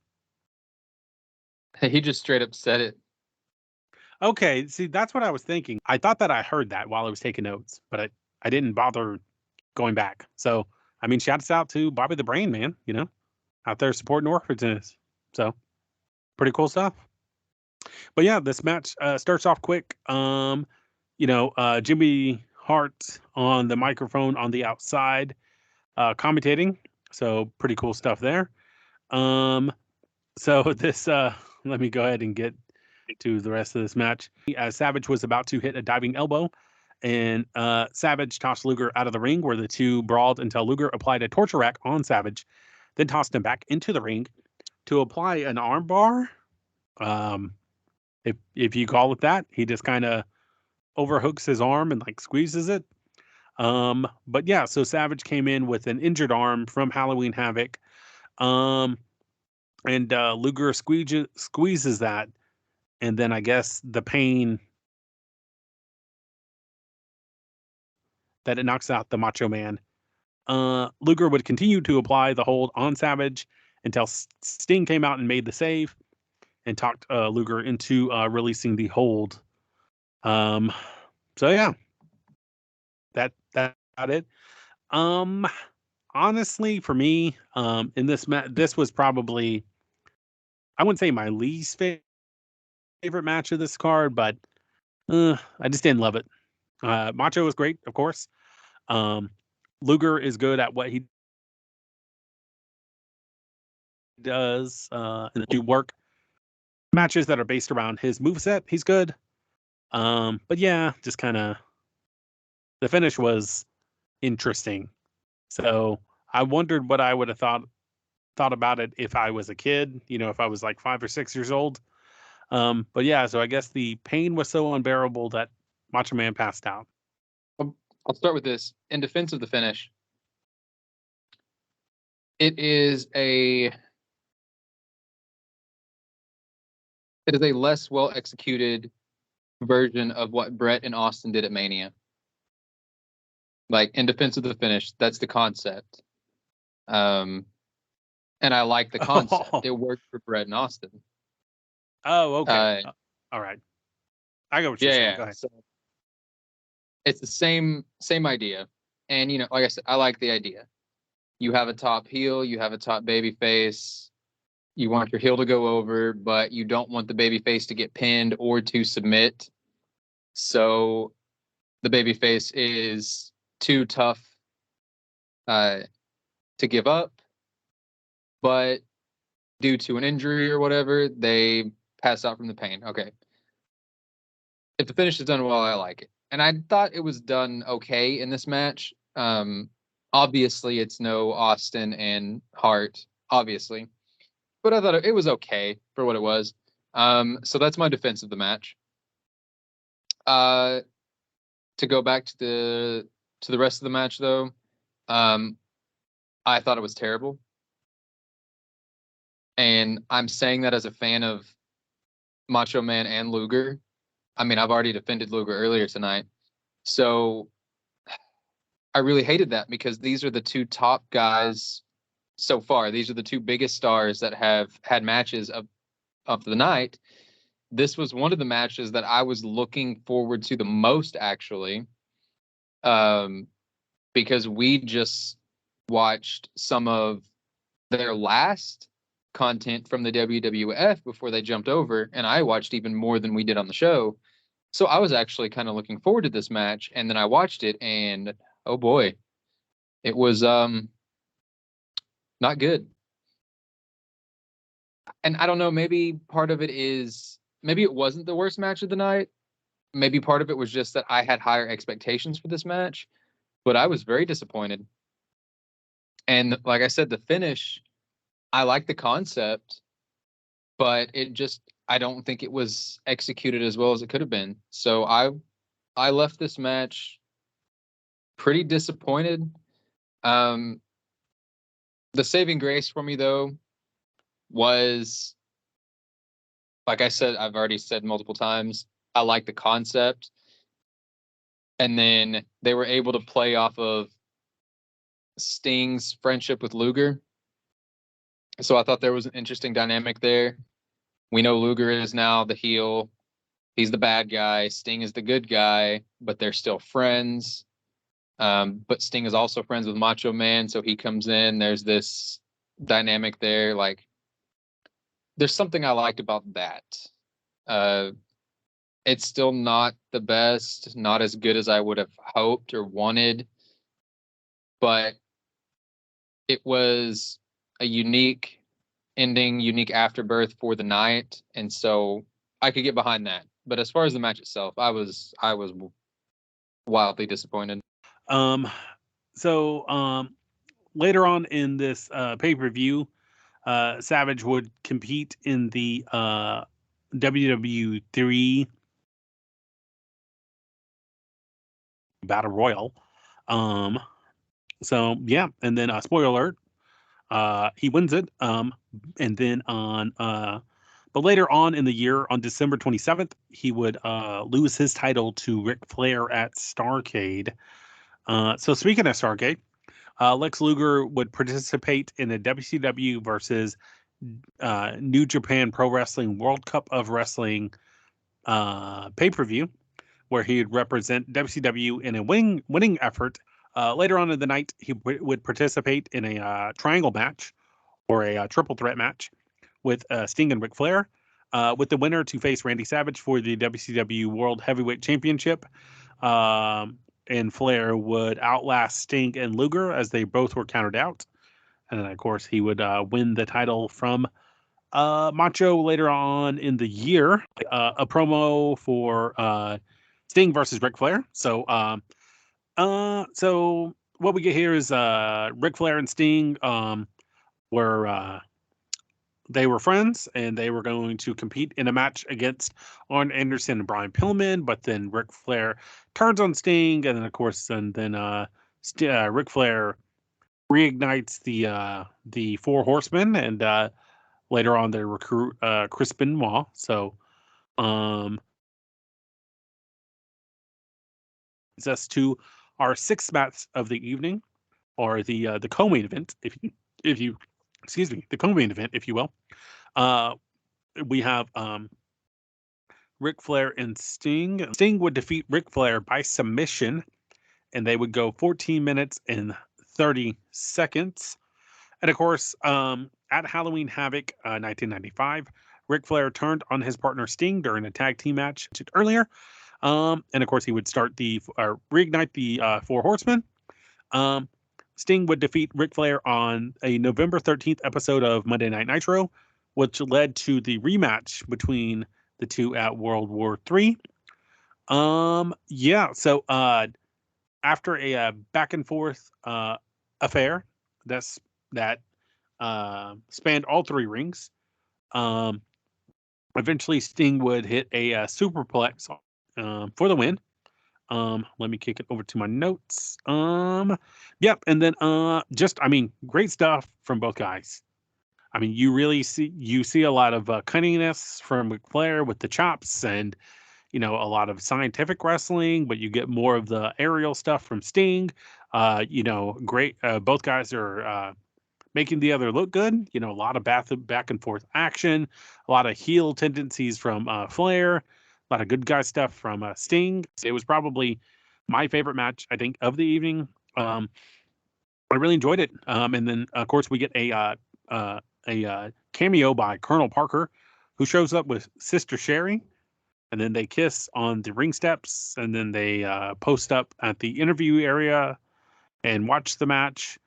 He just straight up said it. Okay, see, that's what I was thinking. I thought that I heard that while I was taking notes, but I didn't bother going back. So, I mean, shouts out to Bobby the Brain, man, out there supporting orphanages. So, pretty cool stuff. But yeah, this match starts off quick. Jimmy Hart on the microphone on the outside, commentating. So, pretty cool stuff there. So this, let me go ahead and get to the rest of this match. Savage was about to hit a diving elbow, and Savage tossed Luger out of the ring, where the two brawled until Luger applied a torture rack on Savage, then tossed him back into the ring to apply an armbar. If you call it that, he just kind of overhooks his arm and like squeezes it. But yeah, so Savage came in with an injured arm from Halloween Havoc. And Luger squeezes that, and then I guess the pain that it knocks out the Macho Man. Luger would continue to apply the hold on Savage until Sting came out and made the save and talked Luger into releasing the hold. So yeah, that's about it. Honestly, for me, in this match, this was probably, I wouldn't say my least favorite match of this card, but I just didn't love it. Macho was great, of course. Luger is good at what he does, and do work matches that are based around his moveset. He's good. But yeah, just kind of the finish was interesting. So I wondered what I would have thought about it if I was a kid, if I was like 5 or 6 years old. But yeah, so I guess the pain was so unbearable that Macho Man passed out. I'll start with this. In defense of the finish, it is a less well executed version of what Brett and Austin did at Mania. Like, in defense of the finish, that's the concept. And I like the concept. It worked for Brett and Austin. Oh, okay. All right. I got what you're saying. Go ahead. So it's the same idea. And, like I said, I like the idea. You have a top heel, you have a top baby face. You want your heel to go over, but you don't want the baby face to get pinned or to submit. So the baby face is too tough to give up, but due to an injury or whatever, they pass out from the pain. Okay. If the finish is done well, I like it. And I thought it was done okay in this match. Obviously, it's no Austin and Hart, obviously. But I thought it was okay for what it was. So that's my defense of the match. To go back to the rest of the match, though, I thought it was terrible. And I'm saying that as a fan of Macho Man and Luger. I mean, I've already defended Luger earlier tonight. So I really hated that because these are the two top guys so far. These are the two biggest stars that have had matches of the night. This was one of the matches that I was looking forward to the most, actually, because we just watched some of their last content from the WWF before they jumped over, and I watched even more than we did on the show. So I was actually kind of looking forward to this match, and then I watched it, and oh boy, it was not good. And I don't know, maybe part of it is, maybe it wasn't the worst match of the night. Maybe part of it was just that I had higher expectations for this match, but I was very disappointed. And like I said, the finish, I like the concept, but I don't think it was executed as well as it could have been. So I left this match pretty disappointed. The saving grace for me, though, was, like I said, I've already said multiple times, I like the concept. And then they were able to play off of Sting's friendship with Luger. So I thought there was an interesting dynamic there. We know Luger is now the heel. He's the bad guy. Sting is the good guy, but they're still friends. But Sting is also friends with Macho Man, so he comes in. There's this dynamic there. Like, there's something I liked about that. It's still not the best, not as good as I would have hoped or wanted, but it was a unique ending, unique afterbirth for the night, and so I could get behind that. But as far as the match itself, I was wildly disappointed. So later on in this pay-per-view, Savage would compete in the WW3 Battle Royal. So yeah, and then spoiler alert, he wins it. And then on But later on in the year, on December 27th, he would lose his title to Ric Flair at Starrcade. So speaking of Starrcade, Lex Luger would participate in a WCW versus New Japan Pro Wrestling World Cup of Wrestling pay-per-view, where he would represent WCW in a winning effort. Later on in the night, he would participate in a triangle match or a triple threat match with Sting and Ric Flair, with the winner to face Randy Savage for the WCW World Heavyweight Championship. And Flair would outlast Sting and Luger as they both were counted out. And then, of course, he would win the title from Macho later on in the year. A promo for Sting versus Ric Flair. So what we get here is Ric Flair and Sting were they were friends, and they were going to compete in a match against Arn Anderson and Brian Pillman. But then Ric Flair turns on Sting, and then of course, Ric Flair reignites the Four Horsemen, and later on they recruit Chris Benoit. So leads us to our sixth match of the evening, or the co-main event, if you excuse me, the co-main event, if you will. We have Ric Flair and Sting. Sting would defeat Ric Flair by submission, and they would go 14 minutes and 30 seconds. And of course, at Halloween Havoc 1995, Ric Flair turned on his partner Sting during a tag team match earlier. And of course, he would reignite the Four Horsemen. Sting would defeat Ric Flair on a November 13th episode of Monday Night Nitro, which led to the rematch between the two at World War III. So after a back and forth affair that spanned all three rings, eventually Sting would hit a superplex for the win. Let me kick it over to my notes. And then great stuff from both guys. I mean, you see a lot of cunningness from Ric Flair with the chops, and a lot of scientific wrestling, but you get more of the aerial stuff from Sting. Great. Both guys are making the other look good. A lot of back and forth action, a lot of heel tendencies from Flair. A lot of good guy stuff from Sting. It was probably my favorite match, I think, of the evening. I really enjoyed it. And then, of course, we get a cameo by Colonel Parker, who shows up with Sister Sherry. And then they kiss on the ring steps. And then they post up at the interview area and watch the match.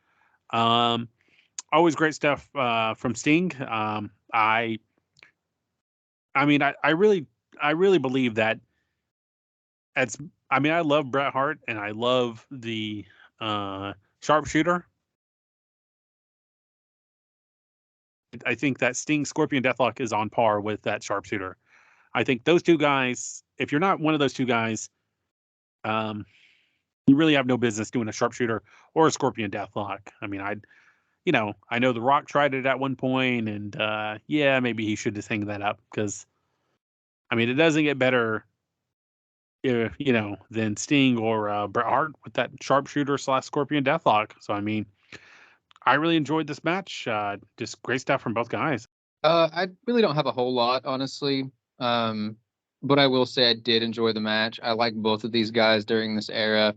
Always great stuff from Sting. I really believe that I love Bret Hart, and I love the sharpshooter. I think that Sting Scorpion Deathlock is on par with that sharpshooter. I think those two guys, if you're not one of those two guys, you really have no business doing a sharpshooter or a Scorpion Deathlock. I mean, I know The Rock tried it at one point, and maybe he should just hang that up, because it doesn't get better than Sting or Bret Hart with that sharpshooter / Scorpion Deathlock. So I really enjoyed this match. Just great stuff from both guys. I really don't have a whole lot, honestly. But I will say I did enjoy the match. I like both of these guys during this era.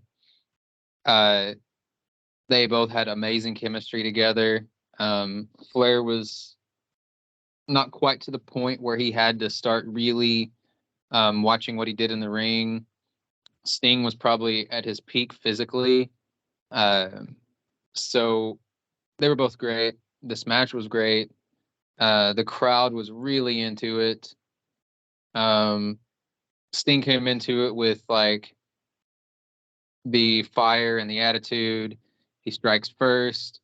They both had amazing chemistry together. Flair was not quite to the point where he had to start really watching what he did in the ring. Sting was probably at his peak physically. So they were both great. This match was great. The crowd was really into it. Sting came into it with like the fire and the attitude. He strikes first.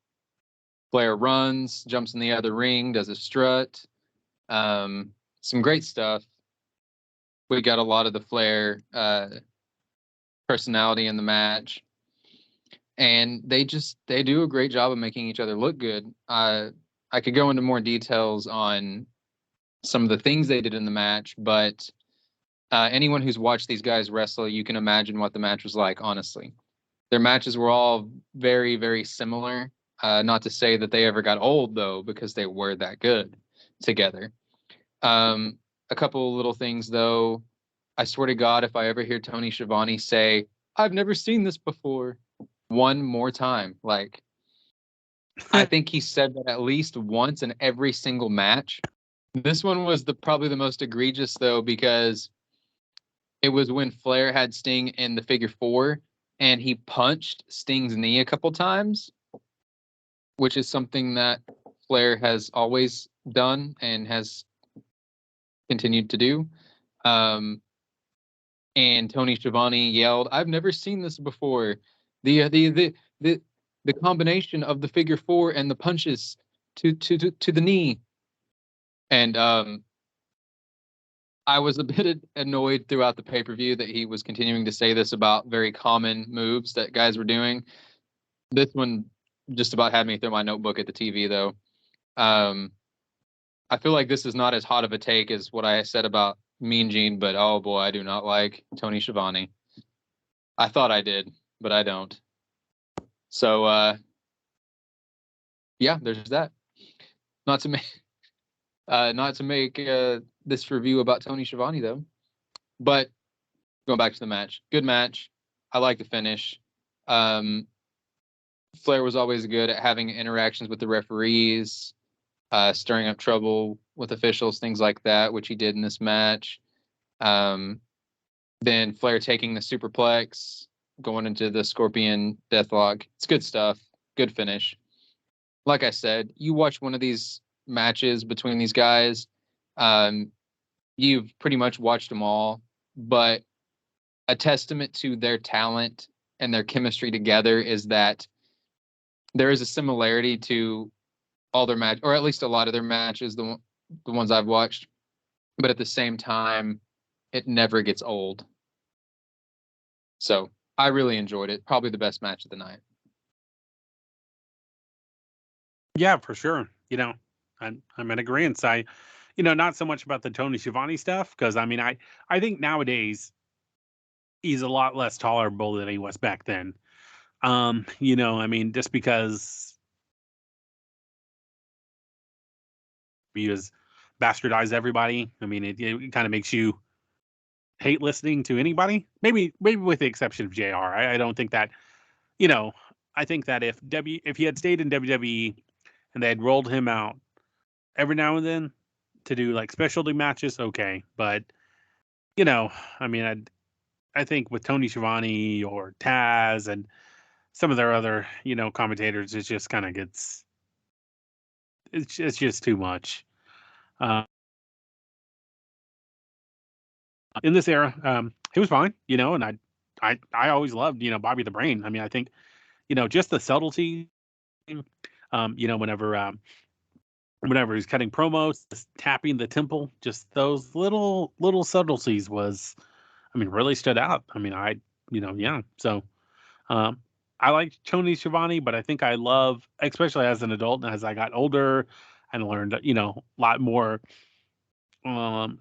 Flair runs, jumps in the other ring, does a strut. Some great stuff. We got a lot of the Flair personality in the match. And they do a great job of making each other look good. I could go into more details on some of the things they did in the match, but anyone who's watched these guys wrestle, you can imagine what the match was like, honestly. Their matches were all very, very similar. Not to say that they ever got old, though, because they were that good together. A couple little things, though. I swear to God, if I ever hear Tony Schiavone say, "I've never seen this before," one more time, like, I think he said that at least once in every single match. This one was probably the most egregious, though, because it was when Flair had Sting in the figure 4 and he punched Sting's knee a couple times, which is something that Flair has always done and has continued to do. And Tony Schiavone yelled, "I've never seen this before. The combination of the figure 4 and the punches to the knee." And I was a bit annoyed throughout the pay-per-view that he was continuing to say this about very common moves that guys were doing. This one just about had me throw my notebook at the TV, though. I feel like this is not as hot of a take as what I said about Mean Gene, but oh boy, I do not like Tony Schiavone. I thought I did, but I don't. So, yeah, there's that. Not to make this review about Tony Schiavone, though. But going back to the match, good match. I like the finish. Flair was always good at having interactions with the referees, stirring up trouble with officials, things like that, which he did in this match. Then Flair taking the superplex, going into the Scorpion Deathlock. It's good stuff. Good finish. Like I said, you watch one of these matches between these guys, you've pretty much watched them all, but a testament to their talent and their chemistry together is that there is a similarity to all their match, or at least a lot of their matches, the ones I've watched, but at the same time, it never gets old. So I really enjoyed it. Probably the best match of the night. Yeah, for sure. I'm in agreement. Not so much about the Tony Schiavone stuff, because I think nowadays he's a lot less tolerable than he was back then. Just because he has bastardized everybody. It kind of makes you hate listening to anybody. Maybe with the exception of JR. I don't think that. I think that if he had stayed in WWE and they had rolled him out every now and then to do like specialty matches, okay. But I think with Tony Schiavone or Taz and some of their other commentators, it just kind of gets it's just too much. In this era, he was fine, and I always loved Bobby the Brain. I think just the subtlety. Whenever he's cutting promos, just tapping the temple, just those little subtleties was, really stood out. Yeah. So, I like Tony Schiavone, but I think I love, especially as an adult and as I got older and learned, a lot more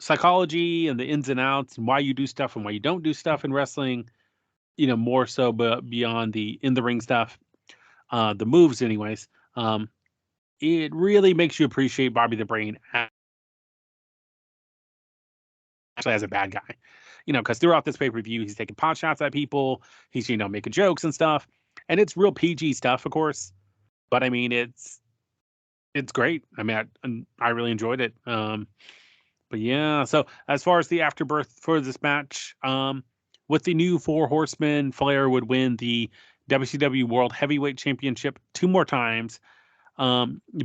psychology and the ins and outs and why you do stuff and why you don't do stuff in wrestling, more so beyond the in the ring stuff, the moves anyways. It really makes you appreciate Bobby the Brain actually as a bad guy, because throughout this pay-per-view, he's taking pot shots at people. He's, making jokes and stuff, and it's real PG stuff, of course. But it's great. I really enjoyed it. But yeah, so as far as the afterbirth for this match, with the new 4 Horsemen, Flair would win the WCW World Heavyweight Championship 2 more times,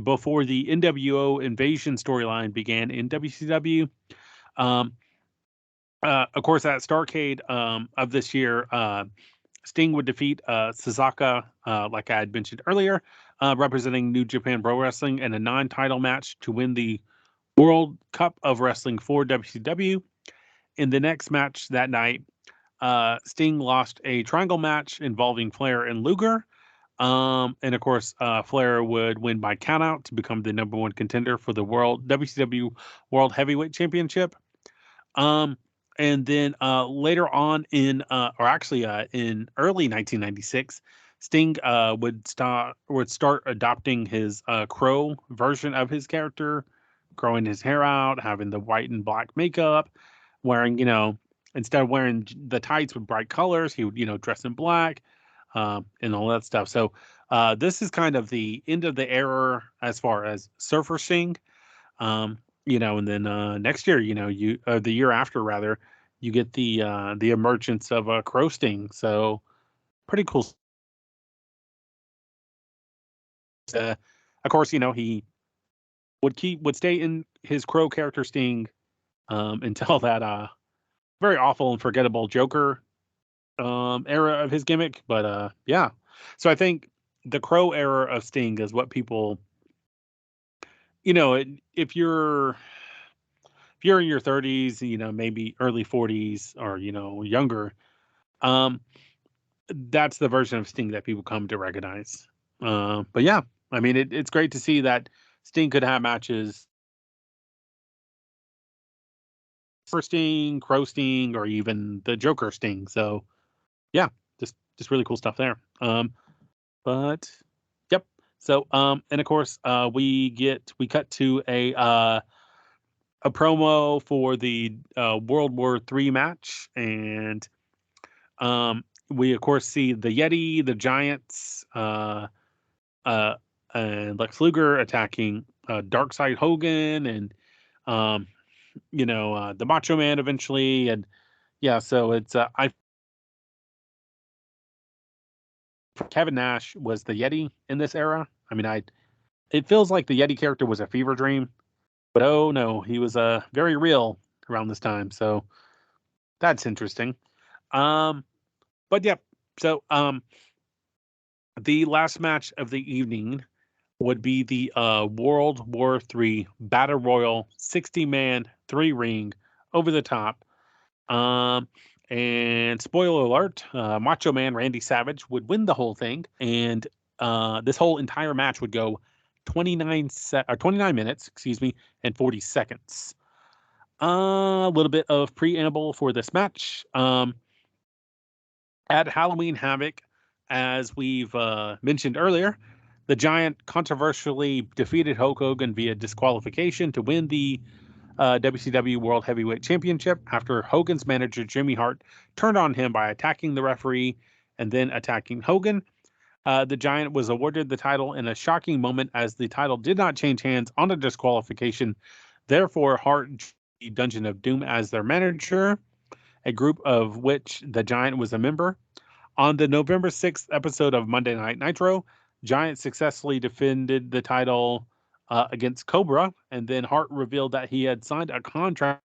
before the NWO Invasion storyline began in WCW. Of course, at Starrcade of this year, Sting would defeat Sasaka, like I had mentioned earlier, representing New Japan Pro Wrestling in a non-title match to win the World Cup of Wrestling for WCW. In the next match that night, Sting lost a triangle match involving Flair and Luger, And of course, Flair would win by countout to become the number one contender for the WCW World Heavyweight Championship. Um, and then later on in early 1996, Sting would start adopting his Crow version of his character, growing his hair out, having the white and black makeup, wearing instead of wearing the tights with bright colors, he would dress in black, and all that stuff. So this is kind of the end of the era as far as Surfer Sting. And then next year, the year after rather, you get the emergence of Crow Sting. So pretty cool. Uh, of course, he would stay in his Crow character Sting until that very awful and forgettable Joker era of his gimmick. But yeah, so I think the Crow era of Sting is what people, if you're in your 30s, maybe early 40s or younger, um, that's the version of Sting that people come to recognize. But yeah, I mean, it's great to see that Sting could have matches for Sting, Crow Sting, or even the Joker Sting. So yeah, just really cool stuff there. But yep. So and of course, we cut to a promo for the World War III match, and we of course see the Yeti, the Giants, uh, and Lex Luger attacking Darkside Hogan, and um, the Macho Man eventually, and yeah, so it's Kevin Nash was the Yeti in this era. I mean, it feels like the Yeti character was a fever dream, but oh no, he was very real around this time. So that's interesting. Um, but yeah, so the last match of the evening would be the World War III Battle Royal 60-man 3-ring over the top. And spoiler alert, Macho Man Randy Savage would win the whole thing, and this whole entire match would go 29 minutes, excuse me, and 40 seconds. A little bit of preamble for this match. At Halloween Havoc, as we've mentioned earlier, the Giant controversially defeated Hulk Hogan via disqualification to win the WCW World Heavyweight Championship after Hogan's manager Jimmy Hart turned on him by attacking the referee and then attacking Hogan. The Giant was awarded the title in a shocking moment as the title did not change hands on a disqualification. Therefore, Hart the Dungeon of Doom as their manager, a group of which the Giant was a member. On the November 6th episode of Monday Night Nitro, Giant successfully defended the title against Cobra, and then Hart revealed that he had signed a contract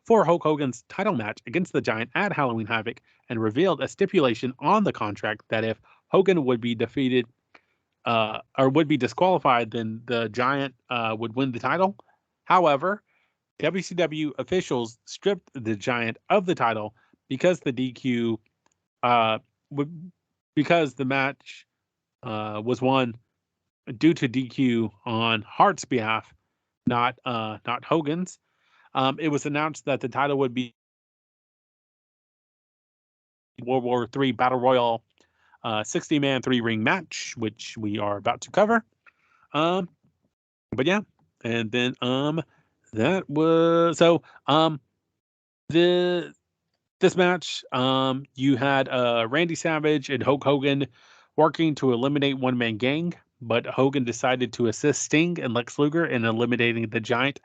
for Hulk Hogan's title match against the Giant at Halloween Havoc, and revealed a stipulation on the contract that if Hogan would be defeated or would be disqualified, then the Giant would win the title. However, WCW officials stripped the Giant of the title because the DQ because the match was won due to DQ on Hart's behalf, not Hogan's. It was announced that the title would be World War III Battle Royal 60-man 3-ring match, which we are about to cover. But yeah, and then that was so this match, you had Randy Savage and Hulk Hogan working to eliminate one-man gang, but Hogan decided to assist Sting and Lex Luger in eliminating the Giant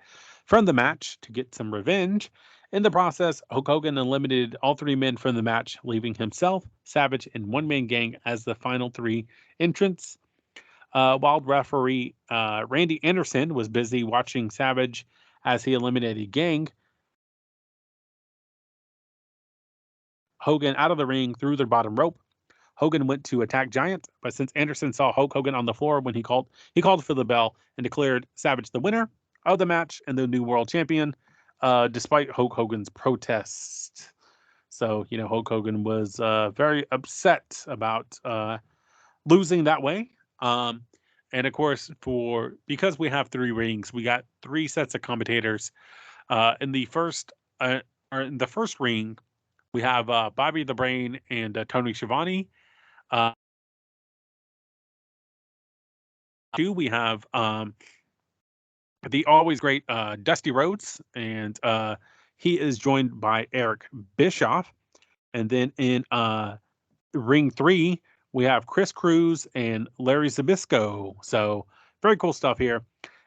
from the match to get some revenge. In the process, Hulk Hogan eliminated all 3 men from the match, leaving himself, Savage, and one-man gang as the final 3 entrants. While referee Randy Anderson was busy watching Savage as he eliminated gang, Hogan out of the ring through the bottom rope. Hogan went to attack Giant, but since Anderson saw Hulk Hogan on the floor when he called for the bell and declared Savage the winner of the match and the new world champion, despite Hulk Hogan's protest. So, Hulk Hogan was very upset about losing that way. Um, and of course, because we have three rings, we got three sets of commentators. In the first ring, we have Bobby the Brain and Tony Schiavone. Uh, Two, we have the always great Dusty Rhodes, and he is joined by Eric Bischoff. And then in ring three, we have Chris Cruz and Larry Zabisco. So very cool stuff here.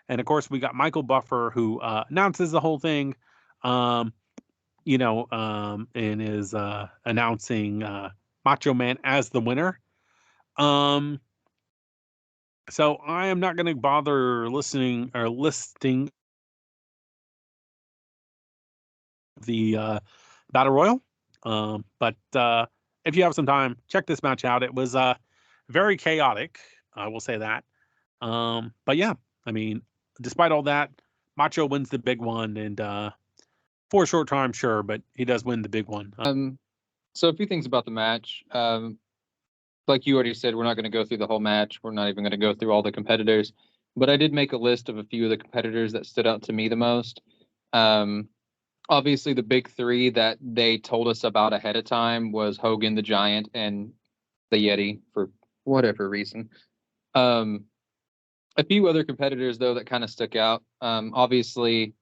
And of course, we got Michael Buffer, who announces the whole thing, and is announcing Macho Man as the winner. So I am not going to bother listening or listing the Battle Royal. But if you have some time, check this match out. It was very chaotic. I will say that. But yeah, I mean, despite all that, Macho wins the big one, and for a short time, sure, but he does win the big one. So a few things about the match. Like you already said, we're not going to go through the whole match. We're not even going to go through all the competitors. But I did make a list of a few of the competitors that stood out to me the most. Obviously, the big three that they told us about ahead of time was Hogan, the Giant, and the Yeti for whatever reason. A few other competitors, though, that kind of stuck out. Obviously,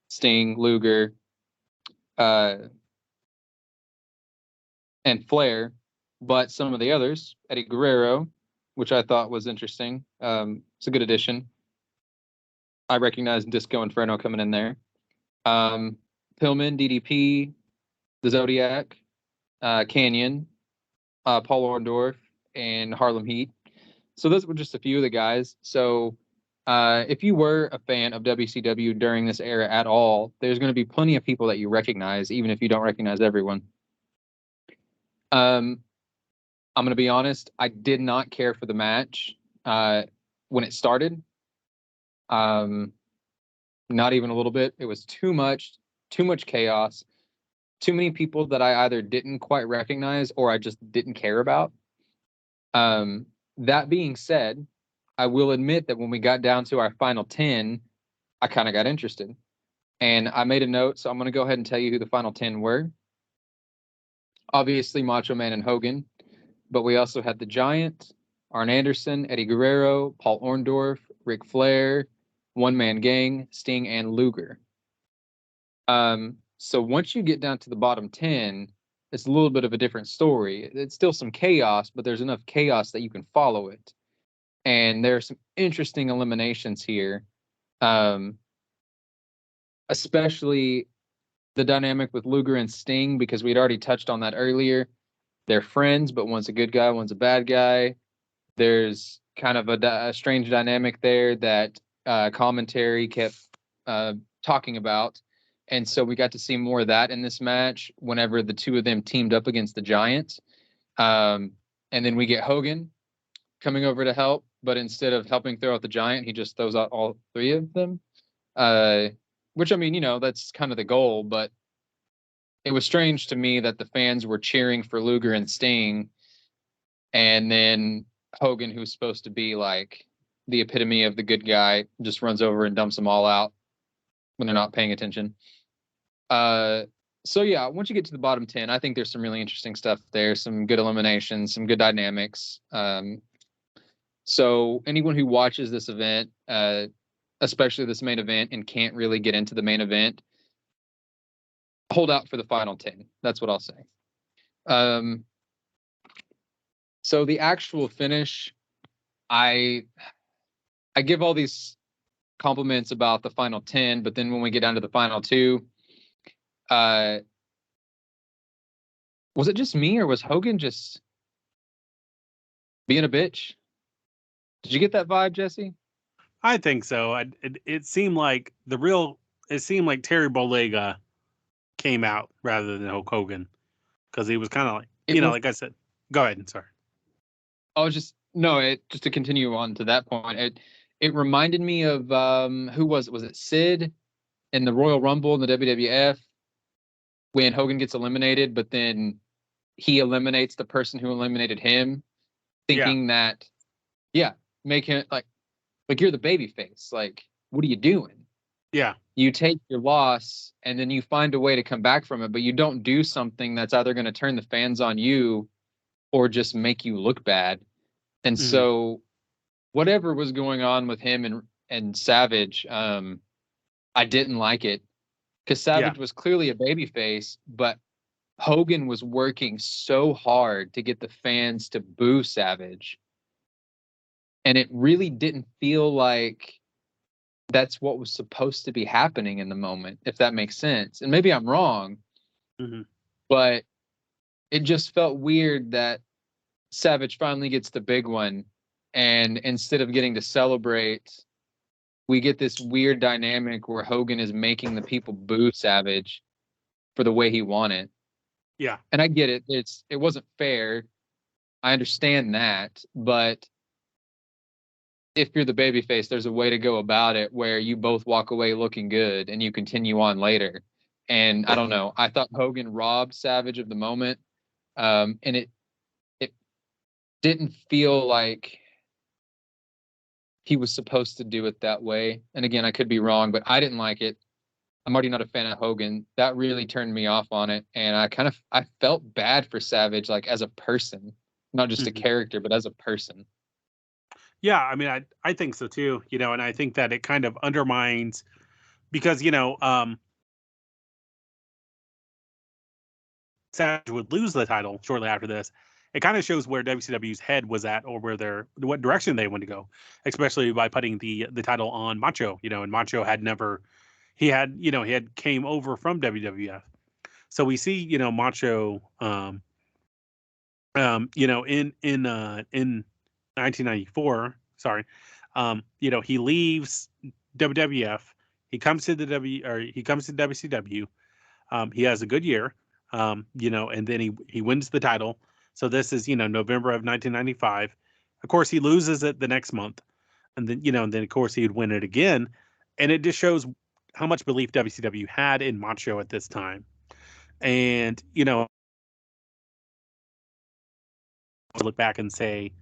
Sting, Luger, and Flair. But some of the others, Eddie Guerrero, which I thought was interesting. It's a good addition. I recognize Disco Inferno coming in there. Pillman, DDP, the Zodiac, Canyon, Paul Orndorff, and Harlem Heat. So those were just a few of the guys. So if you were a fan of WCW during this era at all, there's going to be plenty of people that you recognize, even if you don't recognize everyone. I'm going to be honest, I did not care for the match when it started. Not even a little bit. It was too much chaos. Too many people that I either didn't quite recognize or I just didn't care about. That being said, I will admit that when we got down to our final 10, I kind of got interested. And I made a note, so I'm going to go ahead and tell you who the final 10 were. Obviously, Macho Man and Hogan. But we also had the Giant, Arn Anderson, Eddie Guerrero, Paul Orndorff, Ric Flair, One Man Gang, Sting, and Luger. So once you get down to the bottom 10, it's a little bit of a different story. It's still some chaos, but there's enough chaos that you can follow it. And there are some interesting eliminations here, especially the dynamic with Luger and Sting, because we'd already touched on that earlier. They're friends, but one's a good guy, one's a bad guy. There's kind of a strange dynamic there that commentary kept talking about. And so we got to see more of that in this match whenever the two of them teamed up against the Giants. And then we get Hogan coming over to help, but instead of helping throw out the Giant, he just throws out all three of them. Which, I mean, that's kind of the goal, but it was strange to me that the fans were cheering for Luger and Sting, and then Hogan, who's supposed to be like the epitome of the good guy, just runs over and dumps them all out when they're not paying attention. So yeah, once you get to the bottom 10, I think there's some really interesting stuff there, some good eliminations, some good dynamics. So anyone who watches this event, especially this main event, and can't really get into the main event, hold out for the final 10. That's what I'll say. So the actual finish, I give all these compliments about the final 10, but then when we get down to the final 2, was it just me or was Hogan just being a bitch? Did you get that vibe, Jesse? I think so. It seemed like Terry Bollea came out rather than Hulk Hogan, because he was kind of like, like I said. Go ahead. Sorry. Just to continue on to that point. It reminded me of who was it? Was it Sid in the Royal Rumble in the WWF? when Hogan gets eliminated, but then he eliminates the person who eliminated him, thinking that, make him like you're the baby face. Like, what are you doing? Yeah. You take your loss and then you find a way to come back from it, but you don't do something that's either going to turn the fans on you or just make you look bad. And so whatever was going on with him and Savage, I didn't like it because Savage was clearly a babyface, but Hogan was working so hard to get the fans to boo Savage. And it really didn't feel like that's what was supposed to be happening in the moment, if that makes sense. And maybe I'm wrong, but it just felt weird that Savage finally gets the big one. And instead of getting to celebrate, we get this weird dynamic where Hogan is making the people boo Savage for the way he wanted. Yeah. And I get it. It wasn't fair. I understand that. But if you're the babyface, there's a way to go about it where you both walk away looking good and you continue on later. And I don't know. I thought Hogan robbed Savage of the moment. And it didn't feel like he was supposed to do it that way. And again, I could be wrong, but I didn't like it. I'm already not a fan of Hogan. That really turned me off on it. And I felt bad for Savage, like as a person, not just a character, but as a person. Yeah, I mean, I think so too, and I think that it kind of undermines because, Savage would lose the title shortly after this. It kind of shows where WCW's head was at or what direction they want to go, especially by putting the title on Macho, and Macho had never, he had came over from WWF. So we see, Macho, in 1994, sorry, he leaves WWF. He comes to WCW. He has a good year, and then he wins the title. So this is, November of 1995. Of course, he loses it the next month, and then of course he'd win it again, and it just shows how much belief WCW had in Macho at this time, and look back and see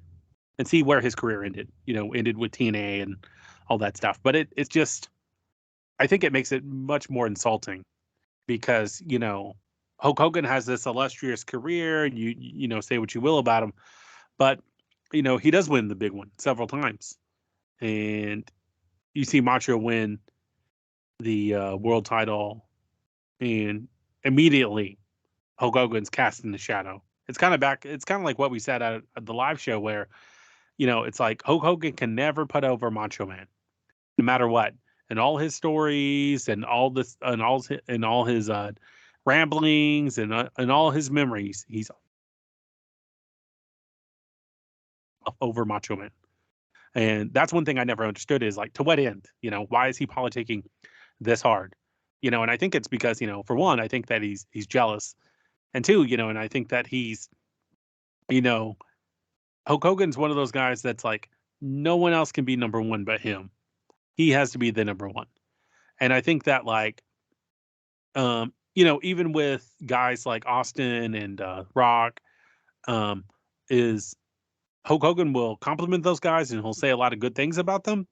where his career ended. Ended with TNA and all that stuff. But it's just, I think it makes it much more insulting because Hulk Hogan has this illustrious career, and you say what you will about him, but he does win the big one several times, and you see Macho win the world title, and immediately Hulk Hogan's cast in the shadow. It's kind of like what we said at the live show where it's like Hulk Hogan can never put over Macho Man, no matter what, and all his stories and all this and all his ramblings and all his memories. He's over Macho Man, and that's one thing I never understood is like to what end? Why is he politicking this hard? And I think it's because for one, I think that he's jealous, and two, and I think that he's Hulk Hogan's one of those guys that's like no one else can be number one but him. He has to be the number one. And I think that like, even with guys like Austin and Rock, is Hulk Hogan will compliment those guys and he'll say a lot of good things about them,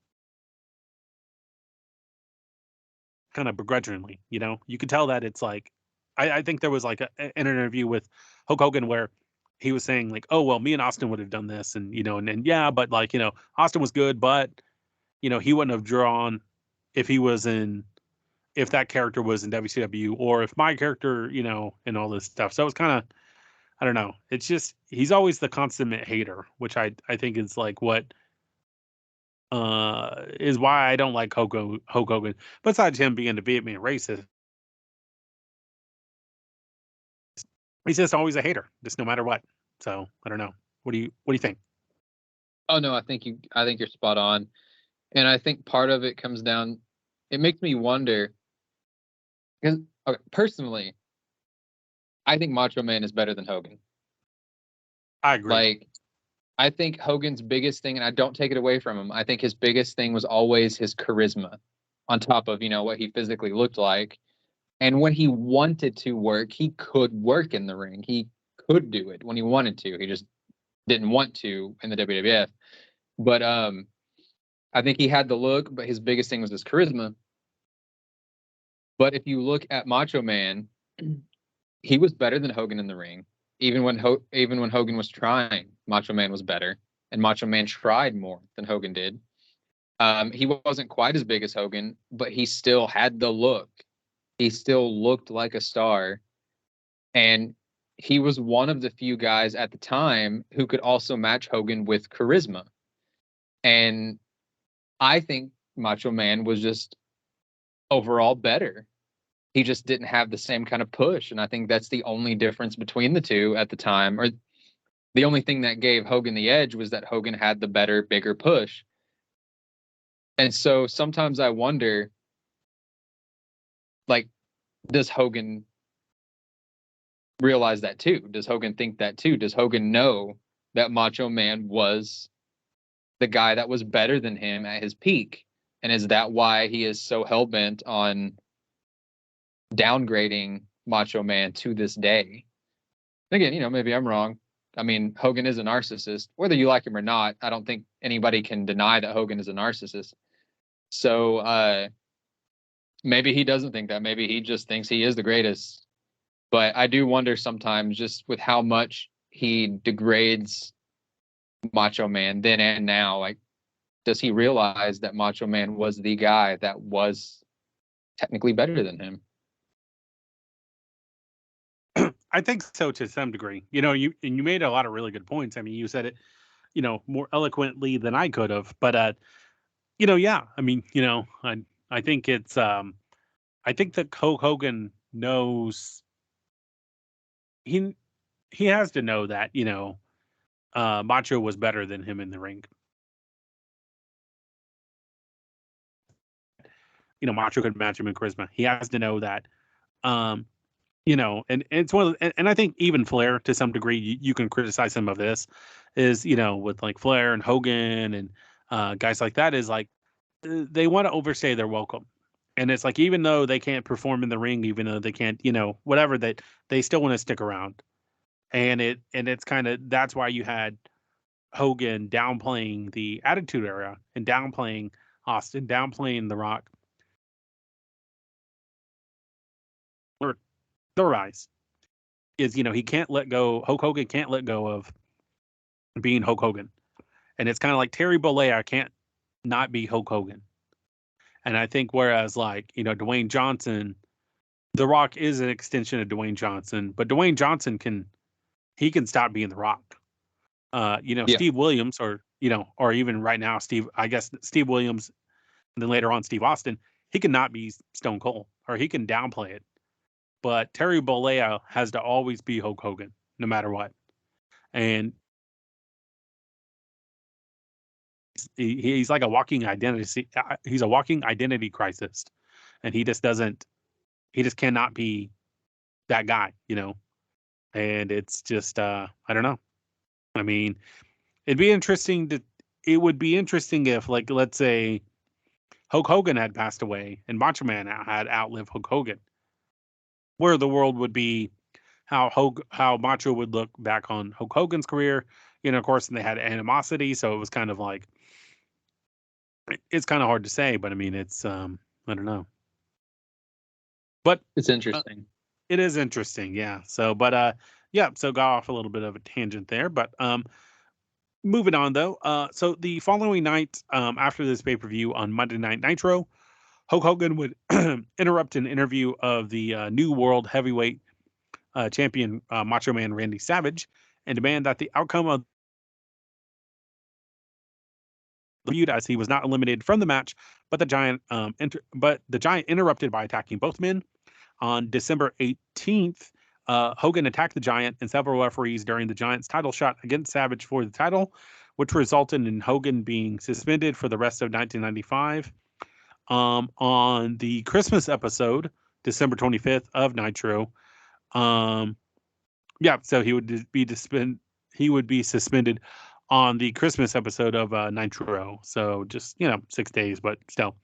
kind of begrudgingly. You can tell that it's like, I think there was like an interview with Hulk Hogan where he was saying like, oh well, me and Austin would have done this, and and yeah, but like Austin was good, but he wouldn't have drawn if if that character was in WCW or if my character, and all this stuff. So it's kind of, I don't know. It's just, he's always the consummate hater, which I think is like what, is why I don't like Hulk Hogan. Besides him being a Vietnamese racist, he's just always a hater, just no matter what. So I don't know. What do you think? Oh no, I think you're spot on. And I think part of it comes down, it makes me wonder, because personally, I think Macho Man is better than Hogan. I agree. Like, I think Hogan's biggest thing, and I don't take it away from him, I think his biggest thing was always his charisma on top of, what he physically looked like. And when he wanted to work, he could work in the ring. He could do it when he wanted to. He just didn't want to in the WWF. But I think he had the look, but his biggest thing was his charisma. But if you look at Macho Man, he was better than Hogan in the ring. Even when Hogan was trying, Macho Man was better, and Macho Man tried more than Hogan did. He wasn't quite as big as Hogan, but he still had the look. He still looked like a star, and he was one of the few guys at the time who could also match Hogan with charisma. And I think Macho Man was just overall better. He just didn't have the same kind of push. And I think that's the only difference between the two at the time, or the only thing that gave Hogan the edge was that Hogan had the better, bigger push. And so sometimes I wonder, like, does Hogan realize that too? Does Hogan think that too? Does Hogan know that Macho Man was the guy that was better than him at his peak? And is that why he is so hell-bent on downgrading Macho Man to this day? Again, maybe I'm wrong. I mean, Hogan is a narcissist. Whether you like him or not, I don't think anybody can deny that Hogan is a narcissist. So maybe he doesn't think that. Maybe he just thinks he is the greatest. But I do wonder sometimes, just with how much he degrades Macho Man then and now, like, does he realize that Macho Man was the guy that was technically better than him? I think so to some degree. You made a lot of really good points. I mean, you said it, more eloquently than I could have. But yeah. I mean, I think it's I think that Hulk Hogan knows he he has to know that Macho was better than him in the ring. Macho could match him in charisma. He has to know that. Um, and it's one of and I think even Flair, to some degree, you can criticize some of this, is with like Flair and Hogan and guys like that, is like they want to overstay their welcome. And it's like, even though they can't perform in the ring, even though they can't, whatever, that they still want to stick around. And it's kind of, that's why you had Hogan downplaying the Attitude Era and downplaying Austin, downplaying The Rock, or their eyes, is he can't let go. Hulk Hogan can't let go of being Hulk Hogan, and it's kind of like Terry Bollea can't not be Hulk Hogan. And I think, whereas, like, Dwayne Johnson, The Rock is an extension of Dwayne Johnson, but Dwayne Johnson can stop being The Rock. Yeah. Steve Williams, or even right now, I guess Steve Williams, and then later on Steve Austin, he can not be Stone Cold, or he can downplay it. But Terry Bollea has to always be Hulk Hogan, no matter what. And he's like a walking identity. He's a walking identity crisis, and he just cannot be that guy. And it's just, I don't know. I mean, it would be interesting if, like, let's say Hulk Hogan had passed away and Macho Man had outlived Hulk Hogan, where the world would be, how Macho would look back on Hulk Hogan's career. Of course, and they had animosity, so it was kind of like, it's kind of hard to say, but I mean, it's I don't know. But It's interesting. it is interesting, yeah. So, but yeah, so got off a little bit of a tangent there, but moving on though. So the following night, after this pay-per-view on Monday Night Nitro, Hulk Hogan would interrupt an interview of the New World Heavyweight Champion Macho Man Randy Savage, and demand that the outcome of the feud, as he was not eliminated from the match, but the Giant interrupted by attacking both men. On December 18th, Hogan attacked the Giant and several referees during the Giant's title shot against Savage for the title, which resulted in Hogan being suspended for the rest of 1995. On the Christmas episode, December 25th of Nitro, so he would be suspended on the Christmas episode of Nitro. So just 6 days, but still.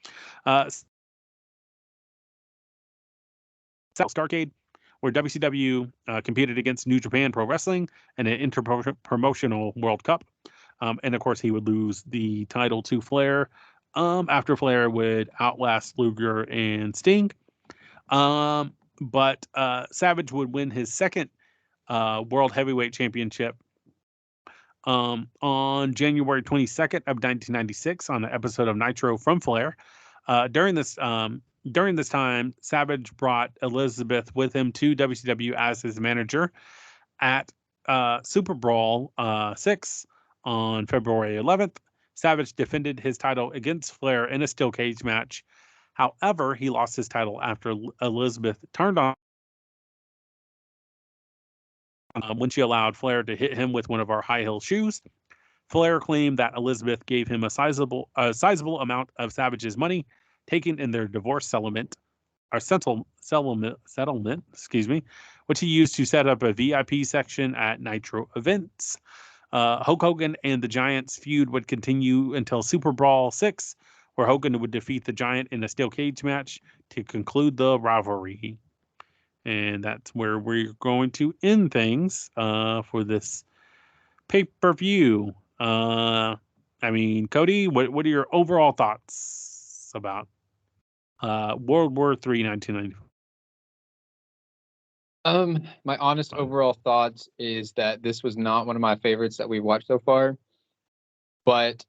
Starcade, where WCW competed against New Japan Pro Wrestling in an interpromotional World Cup. And of course, he would lose the title to Flair after Flair would outlast Luger and Sting. But Savage would win his second World Heavyweight Championship on January 22nd of 1996 on an episode of Nitro from Flair. During this time, Savage brought Elizabeth with him to WCW as his manager at Super Brawl 6 on February 11th. Savage defended his title against Flair in a steel cage match. However, he lost his title after Elizabeth turned on when she allowed Flair to hit him with one of our high heel shoes. Flair claimed that Elizabeth gave him a sizable amount of Savage's money, taken in their divorce settlement, excuse me, which he used to set up a VIP section at Nitro events. Hulk Hogan and the Giant's feud would continue until Super Brawl 6, where Hogan would defeat the Giant in a steel cage match to conclude the rivalry. And that's where we're going to end things for this pay-per-view. I mean, Cody, what are your overall thoughts about World War III 1994? My honest overall thoughts is that this was not one of my favorites that we've watched so far, but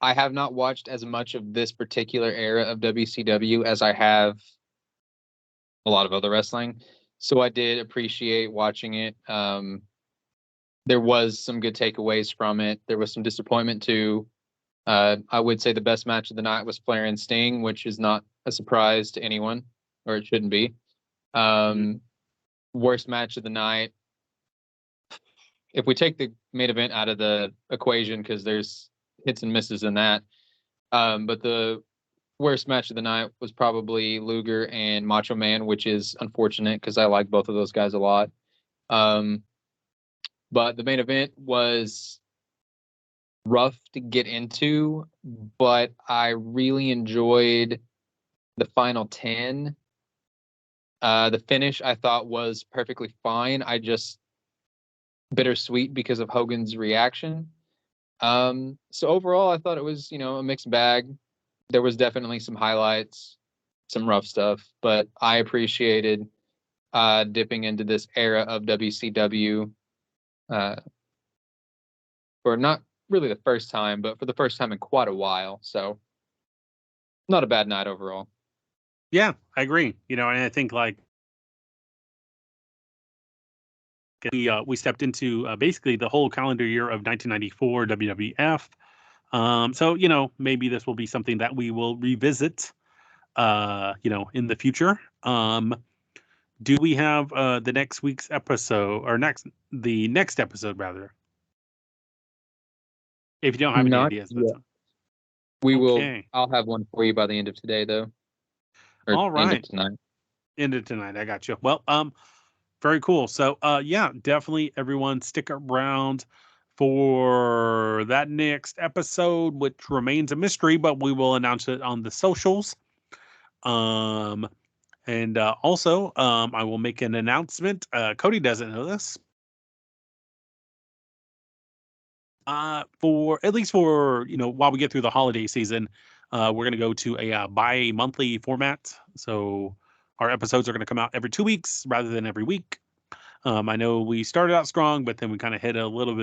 I have not watched as much of this particular era of WCW as I have a lot of other wrestling. So I did appreciate watching it. There was some good takeaways from it. There was some disappointment too. I would say the best match of the night was Flair and Sting, which is not a surprise to anyone, or it shouldn't be. Worst match of the night. If we take the main event out of the equation, because there's hits and misses in that, but the worst match of the night was probably Luger and Macho Man, which is unfortunate because I like both of those guys a lot. But the main event was rough to get into, but I really enjoyed the final 10. The finish I thought was perfectly fine. I just bittersweet because of Hogan's reaction. So overall, I thought it was, a mixed bag. There was definitely some highlights, some rough stuff, but I appreciated dipping into this era of WCW for not really the first time, but for the first time in quite a while. So not a bad night overall. Yeah, I agree. And I think we stepped into basically the whole calendar year of 1994 WWF. So maybe this will be something that we will revisit in the future. Do we have the next week's episode or the next episode rather? If you don't have any Not ideas, yet. that's We will. okay. I'll have one for you by the end of today, though. Or All right. end of tonight. End of tonight. I got you. Well, very cool. So, yeah, definitely everyone stick around for that next episode, which remains a mystery, but we will announce it on the socials. And also, I will make an announcement. Cody doesn't know this. For at least for while we get through the holiday season, we're going to go to a bi-monthly format. So our episodes are going to come out every 2 weeks rather than every week. I know we started out strong, but then we kind of hit a little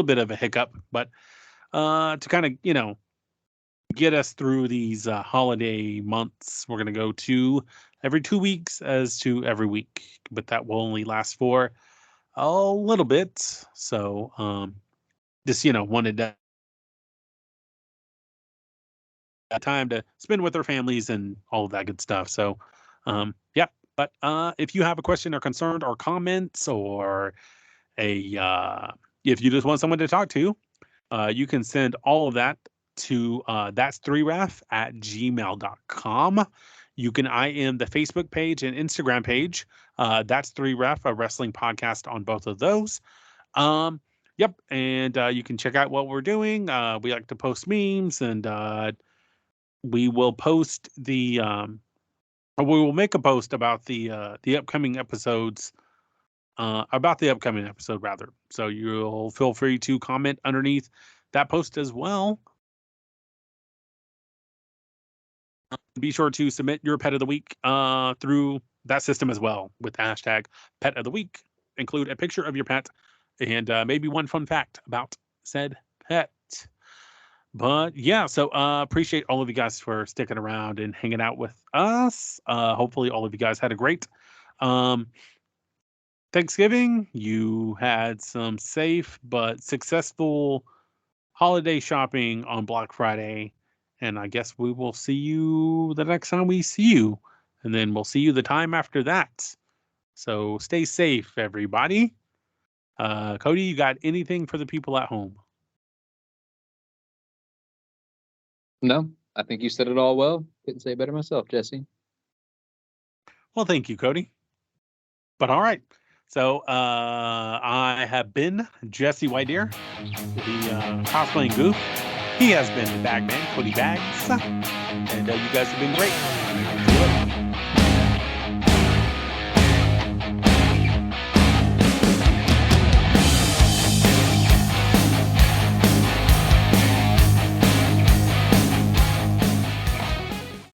bit of a hiccup. But to kind of get us through these holiday months, we're going to go to every 2 weeks as to every week, but that will only last for a little bit. So just wanted to time to spend with their families and all of that good stuff. So yeah. But if you have a question or concern or comments or if you just want someone to talk to, you can send all of that to that's 3ref at gmail.com. You can IM the Facebook page and Instagram page. That's 3ref, a wrestling podcast on both of those. Yep. And you can check out what we're doing. We like to post memes, and we will post the We will make a post about the upcoming episodes. About the upcoming episode, rather. So you'll feel free to comment underneath that post as well. Be sure to submit your pet of the week through that system as well with the hashtag pet of the week. Include a picture of your pet and maybe one fun fact about said pet. But yeah, so appreciate all of you guys for sticking around and hanging out with us. Hopefully all of you guys had a great Thanksgiving. You had some safe but successful holiday shopping on Black Friday. And I guess we will see you the next time we see you. And then we'll see you the time after that. So stay safe, everybody. Cody, you got anything for the people at home? No, I think you said it all well. Couldn't say it better myself, Jesse. Well, thank you, Cody. But all right. So I have been Jesse Whitedeer, the cosplaying goof. He has been the Bagman, Cody Bags. And you guys have been great.